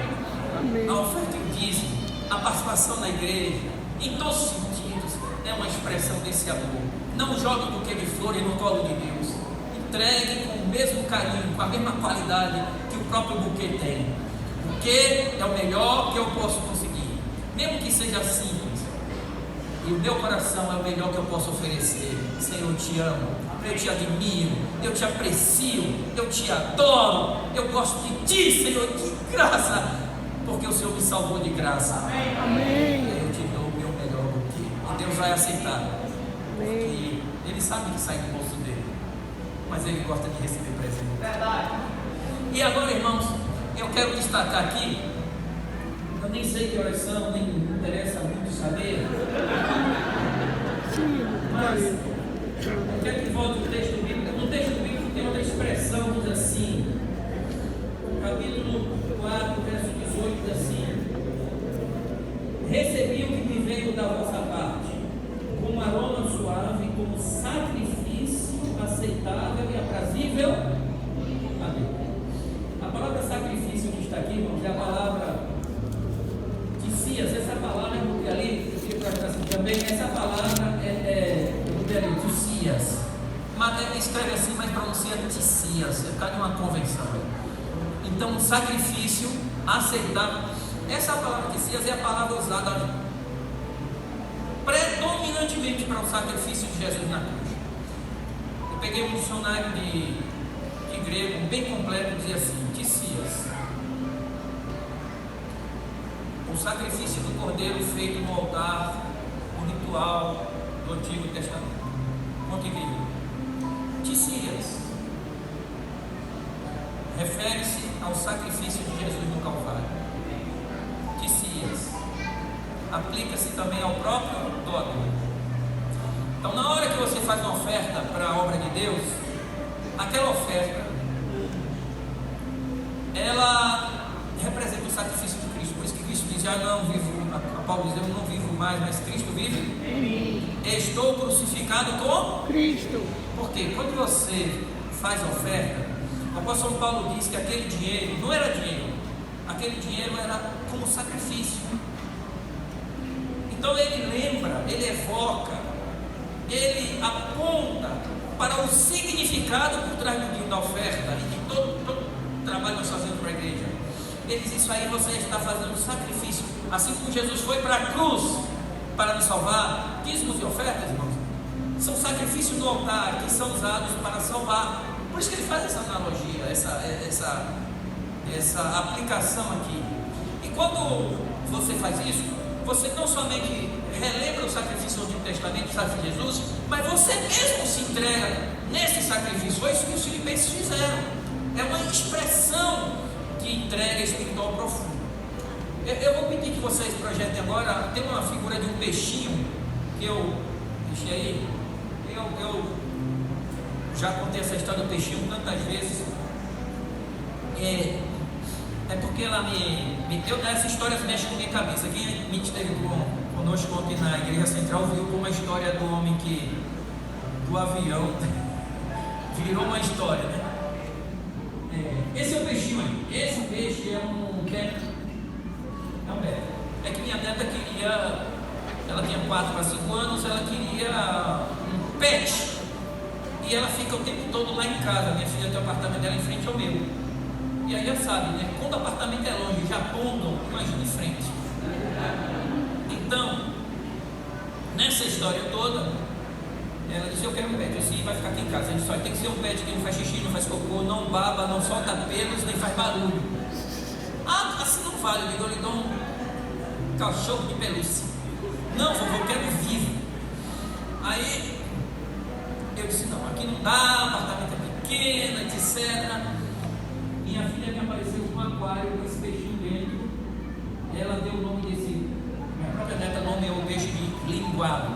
A oferta e o dízimo, a participação na igreja, em todos os sentidos, é uma expressão desse amor. Não jogue um buquê de flores no colo de Deus. Entregue com o mesmo carinho, com a mesma qualidade que o próprio buquê tem. O buquê é o melhor que eu posso conseguir, mesmo que seja simples. E o meu coração é o melhor que eu posso oferecer. Senhor, eu te amo, eu te admiro, eu te aprecio, eu te adoro, eu gosto de ti, Senhor, de graça, porque o Senhor me salvou de graça. Amém. Eu te dou o meu melhor buquê. E Deus vai aceitar, porque Ele sabe que sai do bolso dele, mas Ele gosta de receber presente. Verdade. E agora, irmãos, eu quero destacar aqui, eu nem sei que horas são, nem me interessa muito saber, mas eu quero que volte o texto bíblico. No texto bíblico tem outra expressão, diz assim, capítulo 4, verso 18, diz assim: recebi o que me veio da vossa parte, como aroma suave, como sacrifício aceitável e aprazível a Deus. A palavra sacrifício que está aqui, irmãos, é a palavra ticias. Essa palavra é ali, eu queria tratar assim também, essa palavra é ticias, mas ele escreve assim, mas pronuncia ticias, é por causa de uma convenção. Então, sacrifício aceitável. Essa palavra ticias é a palavra usada predominantemente para o sacrifício de Jesus na cruz. Eu peguei um dicionário de grego bem completo, dizia assim: ticias, o sacrifício do cordeiro feito no altar, o ritual do Antigo Testamento. Montevideo. Ticias refere-se ao sacrifício de Jesus no Calvário. Ticias aplica-se também ao próprio doador. Então, na hora que você faz uma oferta para a obra de Deus, aquela oferta ela representa o sacrifício de Cristo. Por isso que Cristo diz: já não vivo, a Paulo diz, eu não vivo mais, mas Cristo vive. Estou crucificado com Cristo. Porque quando você faz a oferta, o apóstolo Paulo diz que aquele dinheiro não era dinheiro, aquele dinheiro era como sacrifício. Então ele lembra, ele evoca, ele aponta para o significado por trás do dia da oferta e de todo trabalho que nós fazemos para a igreja. Ele diz: isso aí você está fazendo um sacrifício. Assim como Jesus foi para a cruz para nos salvar, dízimos e ofertas, irmãos, são sacrifícios no altar que são usados para salvar. Por isso que ele faz essa analogia, essa aplicação aqui. E quando você faz isso, você não somente relembra o sacrifício do Antigo Testamento, o sacrifício de Jesus, mas você mesmo se entrega nesse sacrifício. Foi isso que os filipenses fizeram. É uma expressão de entrega espiritual profunda. Eu vou pedir que vocês projetem agora. Tem uma figura de um peixinho que eu deixei aí. Eu já contei essa história do peixinho tantas vezes. É porque ela essa história mexe com minha cabeça. Quem esteve conosco ontem na igreja central viu como a história do homem do avião virou uma história, né? Esse é o peixinho aí. Esse peixe é um beta. É que minha neta queria, ela tinha 4 para 5 anos, ela queria um pet. E ela fica o tempo todo lá em casa. Minha filha tem o apartamento dela em frente ao meu. E aí já sabe, né? Quando o apartamento é longe, já pondam, imagina em frente. Então, nessa história toda, ela disse: eu quero um pet. Eu disse: vai ficar aqui em casa. A gente só tem que ser um pet que não faz xixi, não faz cocô, não baba, não solta pelos, nem faz barulho. Ah, assim não vale. Eu lhe dou um cachorro de pelúcia. Não, vovô, eu quero vivo. Aí eu disse: não, aqui não dá, o apartamento é pequeno, etc. Minha filha me apareceu com um aquário com esse peixinho dentro. Ela deu o nome desse. Minha própria neta nomeou o peixe de linguado.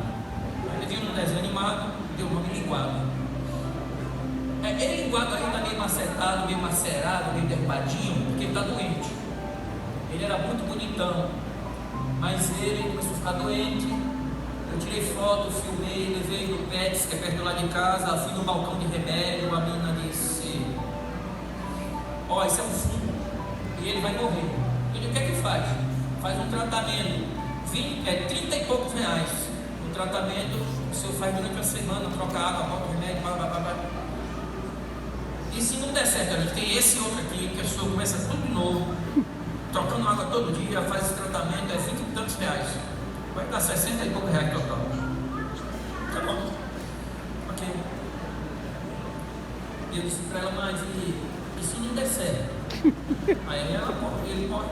Ele viu no desenho animado, deu o nome linguado. Ele linguado ainda está meio macetado, meio macerado, meio derrubadinho, porque ele está doente. Ele era muito bonitão, mas ele começou a ficar doente. Eu tirei foto, filmei, levei no Pets, que é perto lá de casa, fui no balcão de remédio, a menina disse: ó, isso é um fungo e ele vai morrer. Eu disse: o que é que faz? Faz um tratamento, 30 e poucos reais. O tratamento o senhor faz durante a semana, troca água, bota o remédio, blá. E se não der certo, a gente tem esse outro aqui, que a senhor começa tudo de novo, trocando água todo dia, faz esse tratamento, é 20 e tantos reais. Vai dar 60 e poucos reais total. Tá bom? Ok. E eu disse para ela: mas e se não der certo? Aí ele morre.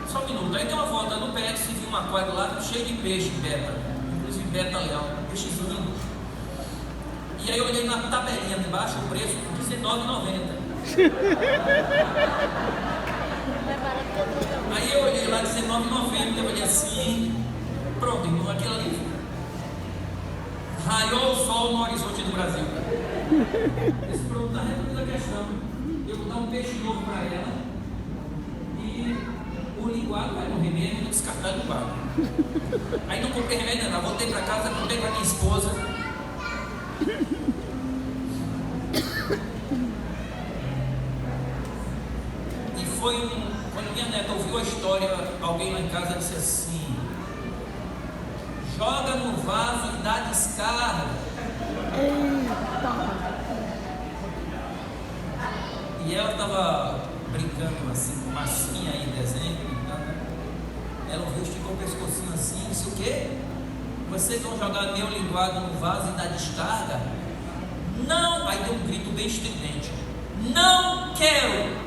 Só um minuto. Aí tem uma volta no pet, se viu um aquário lá cheio de peixe beta, inclusive beta leão, peixezinho. E aí eu olhei na tabelinha de baixo, o preço R$19,90. Aí eu olhei lá R$19,90, eu olhei assim, pronto, irmão, aquilo ali. Raiou o sol no horizonte do Brasil. Esse pronto está resolvendo a questão. Eu vou dar um peixe novo para ela e o linguado vai morrer mesmo, vou descartar o linguado. Aí não comprei remédio, não. Voltei para casa, contei para minha esposa. E foi quando minha neta ouviu a história, alguém lá em casa disse assim: joga no vaso e dá descarga. E ela estava brincando assim, com massinha aí em desenho, brincando. Ela ouviu, esticou o pescocinho assim, disse: o quê? Vocês vão jogar meu linguado no vaso e dar descarga? Não! Aí deu um grito bem estridente: não quero!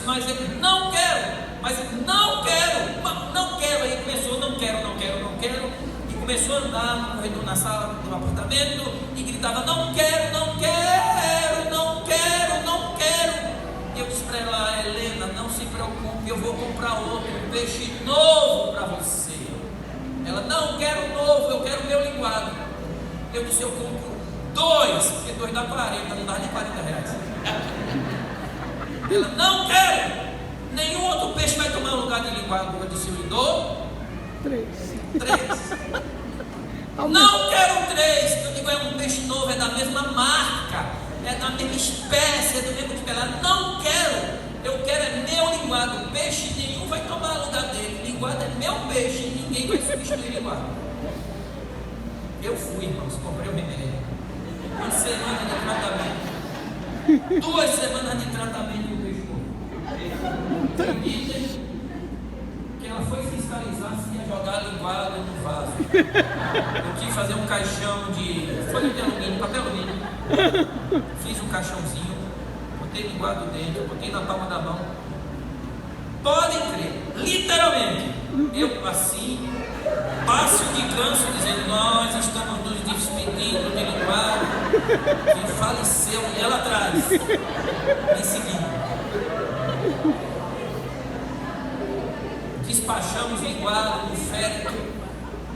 Mas ele: não quero! Mas ele: não quero! Não quero! Aí começou: não quero, não quero, não quero. E começou a andar no corredor, na sala do apartamento e gritava: não quero, não quero, não quero, não quero. E eu disse para ela: Helena, não se preocupe, eu vou comprar outro peixe novo para você. Ela: não quero novo, eu quero meu linguado. Eu disse: eu compro 2, porque 2 dá 40, não dá nem 40 reais. Ela: não quero, nenhum outro peixe vai tomar o lugar de linguado. Eu disse: eu lhe dou 3. Não quero 3. Eu digo: é um peixe novo, é da mesma marca, é da mesma espécie, é do mesmo tipo. Ela: não quero, eu quero é meu linguado. Peixe nenhum vai tomar o lugar dele. Linguado é meu peixe, ninguém vai substituir linguado. Eu fui, irmãos, comprei o remédio. 1 semana de tratamento, 2 semanas de tratamento e o peixe morreu. Acreditem que ela foi fiscalizar se ia jogar linguado no vaso. Eu quis fazer um caixão de folha de alumínio, papel alumínio. Fiz um caixãozinho, botei linguado dentro, botei na palma da mão. Podem crer, literalmente, eu assim, passo de canso dizendo: nós estamos nos despedindo de linguado que faleceu, e ela atrás, me seguindo. Despachamos linguado no féretro.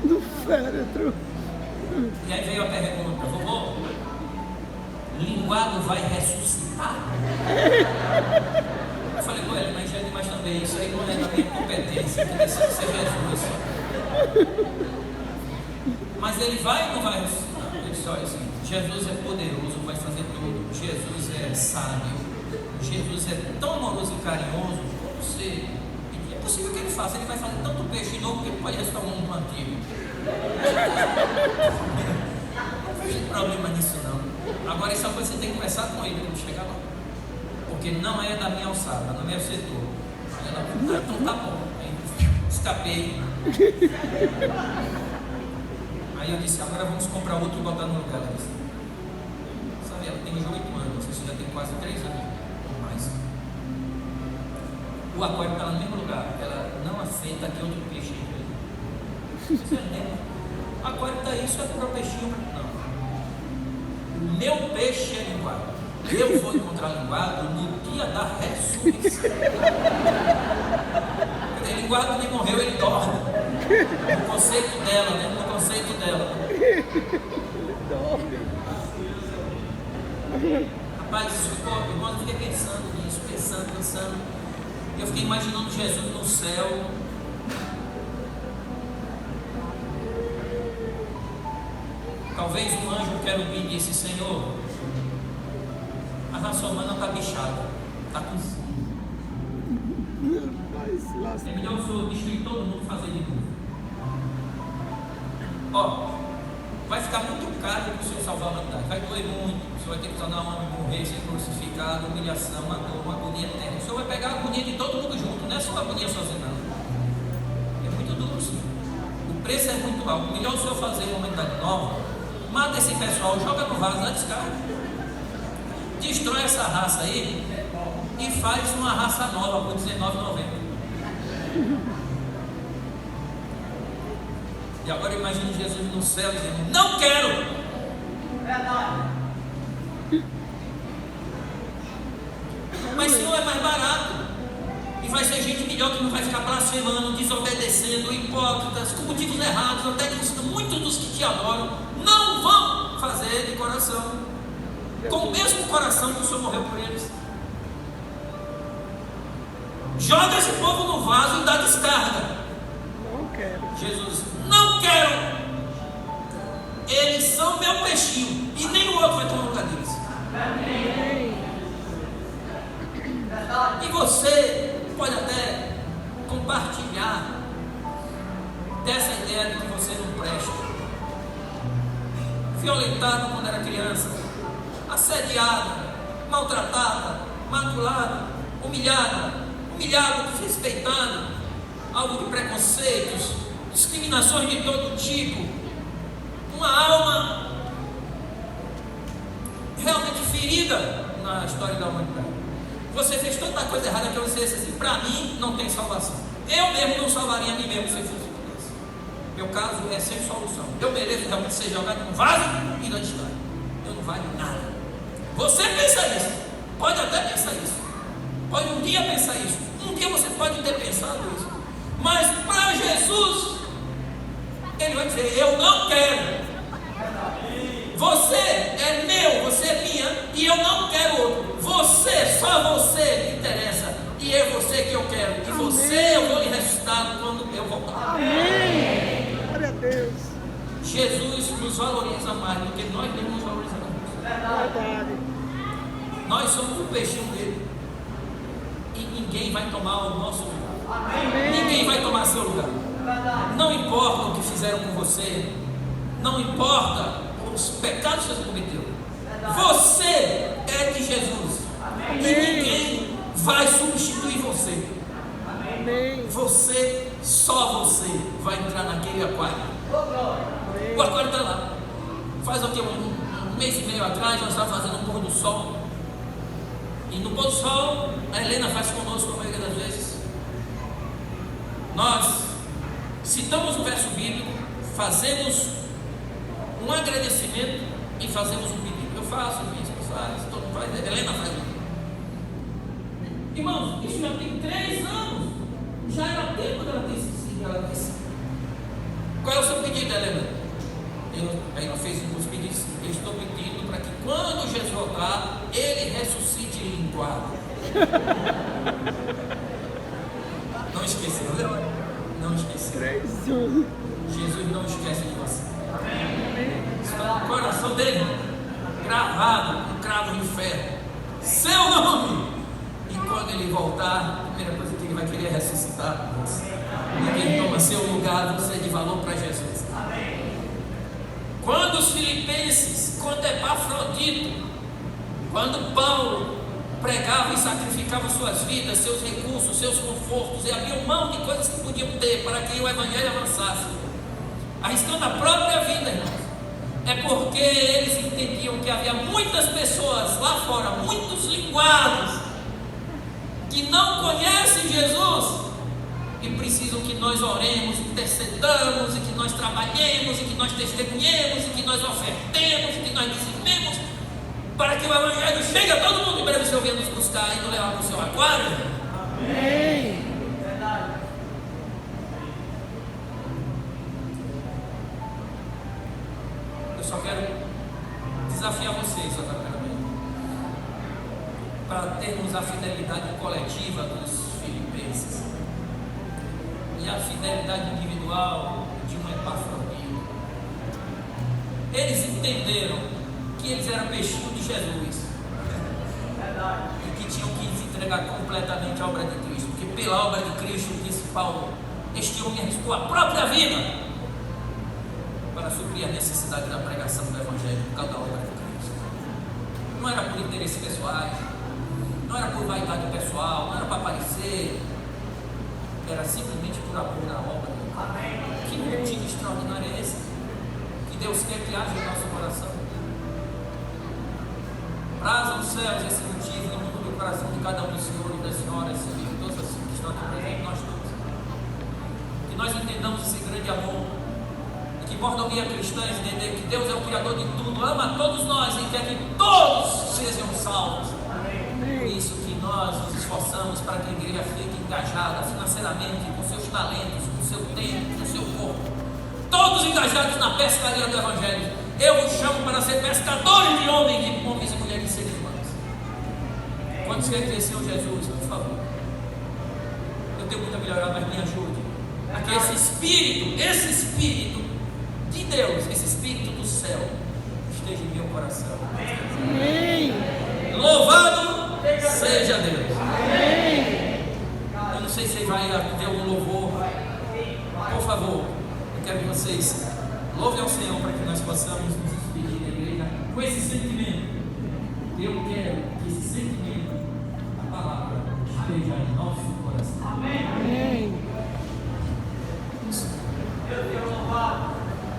No féretro. E aí veio a pergunta: vovô, linguado vai ressuscitar? Eu falei com ele: mas também, isso aí não é da minha competência, que decide ser Jesus. Mas ele vai ou não vai ressuscitar? Ele disse: olha assim, Jesus é poderoso, vai fazer tudo. Jesus é sábio. Jesus é tão amoroso e carinhoso. Você, é possível que ele faça. Ele vai fazer tanto peixe novo que ele pode restar um mundo antigo. Não vejo problema nisso não. Agora isso é uma coisa que você tem que conversar com ele quando chegar lá, porque não é da minha alçada, não é meu setor. Então tá bom. Aí escapei. Aí eu disse: agora vamos comprar outro e botar no lugar. Ela disse: sabe, ela tem 8 anos, você já tem quase 3 anos ou mais. O aquário está no mesmo lugar, ela não aceita que outro peixe entre. Você entende? O aquário está aí, só é comprar o peixinho. Não. O meu peixe é linguado. Eu vou encontrar linguado no dia da ressurreição. Linguado nem No conceito dela, né? No conceito dela. Rapaz, isso ficou, irmão, eu fiquei pensando nisso, pensando. Eu fiquei imaginando Jesus no céu. Talvez um anjo querubim disse: Senhor, a raça humana está bichada, está com fome. É melhor o Senhor destruir todo mundo e fazer de novo. Ó, vai ficar muito caro para o Senhor salvar a humanidade, vai doer muito. O Senhor vai ter que tornar um homem morrer, ser crucificado, humilhação, uma dor, uma agonia eterna. O Senhor vai pegar a agonia de todo mundo junto, não é só a agonia sozinho, não. É muito duro, sim. O preço é muito alto. Melhor o Senhor fazer uma humanidade nova. Mata esse pessoal, joga no vaso, lá descarga. Destrói essa raça aí e faz uma raça nova por R$19,90. E agora imagine Jesus no céu dizendo: não quero! Verdade. Mas Senhor, é mais barato. E vai ser gente melhor que não vai ficar blasfemando, desobedecendo, hipócritas, com motivos errados. Até que muitos dos que te adoram não vão fazer de coração, com o mesmo coração que o Senhor morreu por eles. Joga esse povo no vaso e dá descarga. Não quero. Jesus: não quero. Eles são meu peixinho e nem o outro vai tomar lugar deles. E você pode até compartilhar dessa ideia de que você não presta. Violentado quando era criança, assediada, maltratada, maculada, humilhado, desrespeitado, alvo de preconceitos, discriminações de todo tipo, uma alma realmente ferida na história da humanidade. Você fez tanta coisa errada que você disse assim: para mim não tem salvação. Eu mesmo não salvaria a mim mesmo se fosse por isso. Meu caso é sem solução. Eu mereço realmente ser jogado num vaso e não descarga. Eu não valho nada. Você pensa isso, pode até pensar isso, pode um dia pensar isso, um dia você pode ter pensado isso, mas para Jesus, Ele vai dizer: eu não quero. Você é meu, você é minha, e eu não quero outro. Você, só você me interessa, e é você que eu quero. E você eu vou lhe ressuscitar quando eu voltar. Amém. Glória a Deus. Jesus nos valoriza mais do que nós mesmos nos valorizamos. Verdade. Nós somos o peixinho dele, e ninguém vai tomar o nosso lugar. Amém. Ninguém vai tomar seu lugar. Não importa o que fizeram com você, não importa os pecados que você cometeu, você é de Jesus. E ninguém vai substituir você. Você, só você vai entrar naquele aquário. O aquário está lá. Faz o que? Um mês e meio atrás nós estávamos fazendo um pôr do sol. E no pôr do sol a Helena faz conosco a maioria das vezes. Nós citamos o verso bíblico, fazemos um agradecimento e fazemos um pedido. Eu faço, minha esposa faz, todo mundo faz, Helena faz. Irmãos, isso já tem 3 anos. Já era tempo dela ter esquecido. Ela disse: qual é o seu pedido, Helena? Aí ela fez uns pedidos. Eu estou pedindo para que quando Jesus voltar, Ele ressuscite em quadro. Não esqueceu, né? Não esqueceu. 3 anos. Jesus não esquece de você. Está no coração dele, gravado no cravo de ferro, seu nome. E quando ele voltar, a primeira coisa que ele vai querer é ressuscitar você. Ninguém toma seu lugar, você é de valor para Jesus. Quando os filipenses, quando Epafrodito, quando Paulo pregava e sacrificava suas vidas, seus recursos, seus confortos, e abriam mão de coisas que podiam ter para que o evangelho avançasse, arriscando a própria vida, irmãos, é porque eles entendiam que havia muitas pessoas lá fora, muitos linguados, que não conhecem Jesus e precisam que nós oremos, intercedamos, e que nós trabalhemos, e que nós testemunhemos, e que nós ofertemos, e que nós dizimemos, para que o evangelho chegue a todo mundo. Em breve o Senhor venha nos buscar e nos levar para o seu aquário. Amém. termos a fidelidade coletiva dos filipenses e a fidelidade individual de um Epafrodito. Eles entenderam que eles eram peixinho de Jesus e que tinham que se entregar completamente à obra de Cristo, porque pela obra de Cristo, disse Paulo, este homem arriscou a própria vida para suprir a necessidade da pregação do Evangelho por causa da obra de Cristo. Não era por interesses pessoais, não era por vaidade pessoal, não era para aparecer, era simplesmente por amor à obra. Que motivo extraordinário é esse? Que Deus quer que haja em nosso coração. Praza os céus esse motivo no mundo do coração de cada um dos senhores e das senhoras, e todos assim que estão aqui presentes, nós todos. Que nós entendamos esse grande amor, e que mordomia cristã entender que Deus é o Criador de tudo, ama todos nós e quer que todos sejam salvos. Por isso que nós nos esforçamos para que a igreja fique engajada financeiramente, com seus talentos, com seu tempo, com seu corpo, todos engajados na pescaria do Evangelho. Eu vos chamo para ser pescadores de homens e mulheres de seres humanos. Quantos querem ter Senhor Jesus, por favor? Eu tenho muito a melhorar, mas me ajude a que esse Espírito de Deus, esse Espírito do céu, esteja em meu coração. Amém. Louvado seja Deus. Amém. Eu não sei se vai ter algum louvor. Por favor, eu quero que vocês louvem ao Senhor para que nós possamos nos despedir da igreja com esse sentimento. Eu quero que esse sentimento, a palavra, esteja em nosso coração. Amém. Eu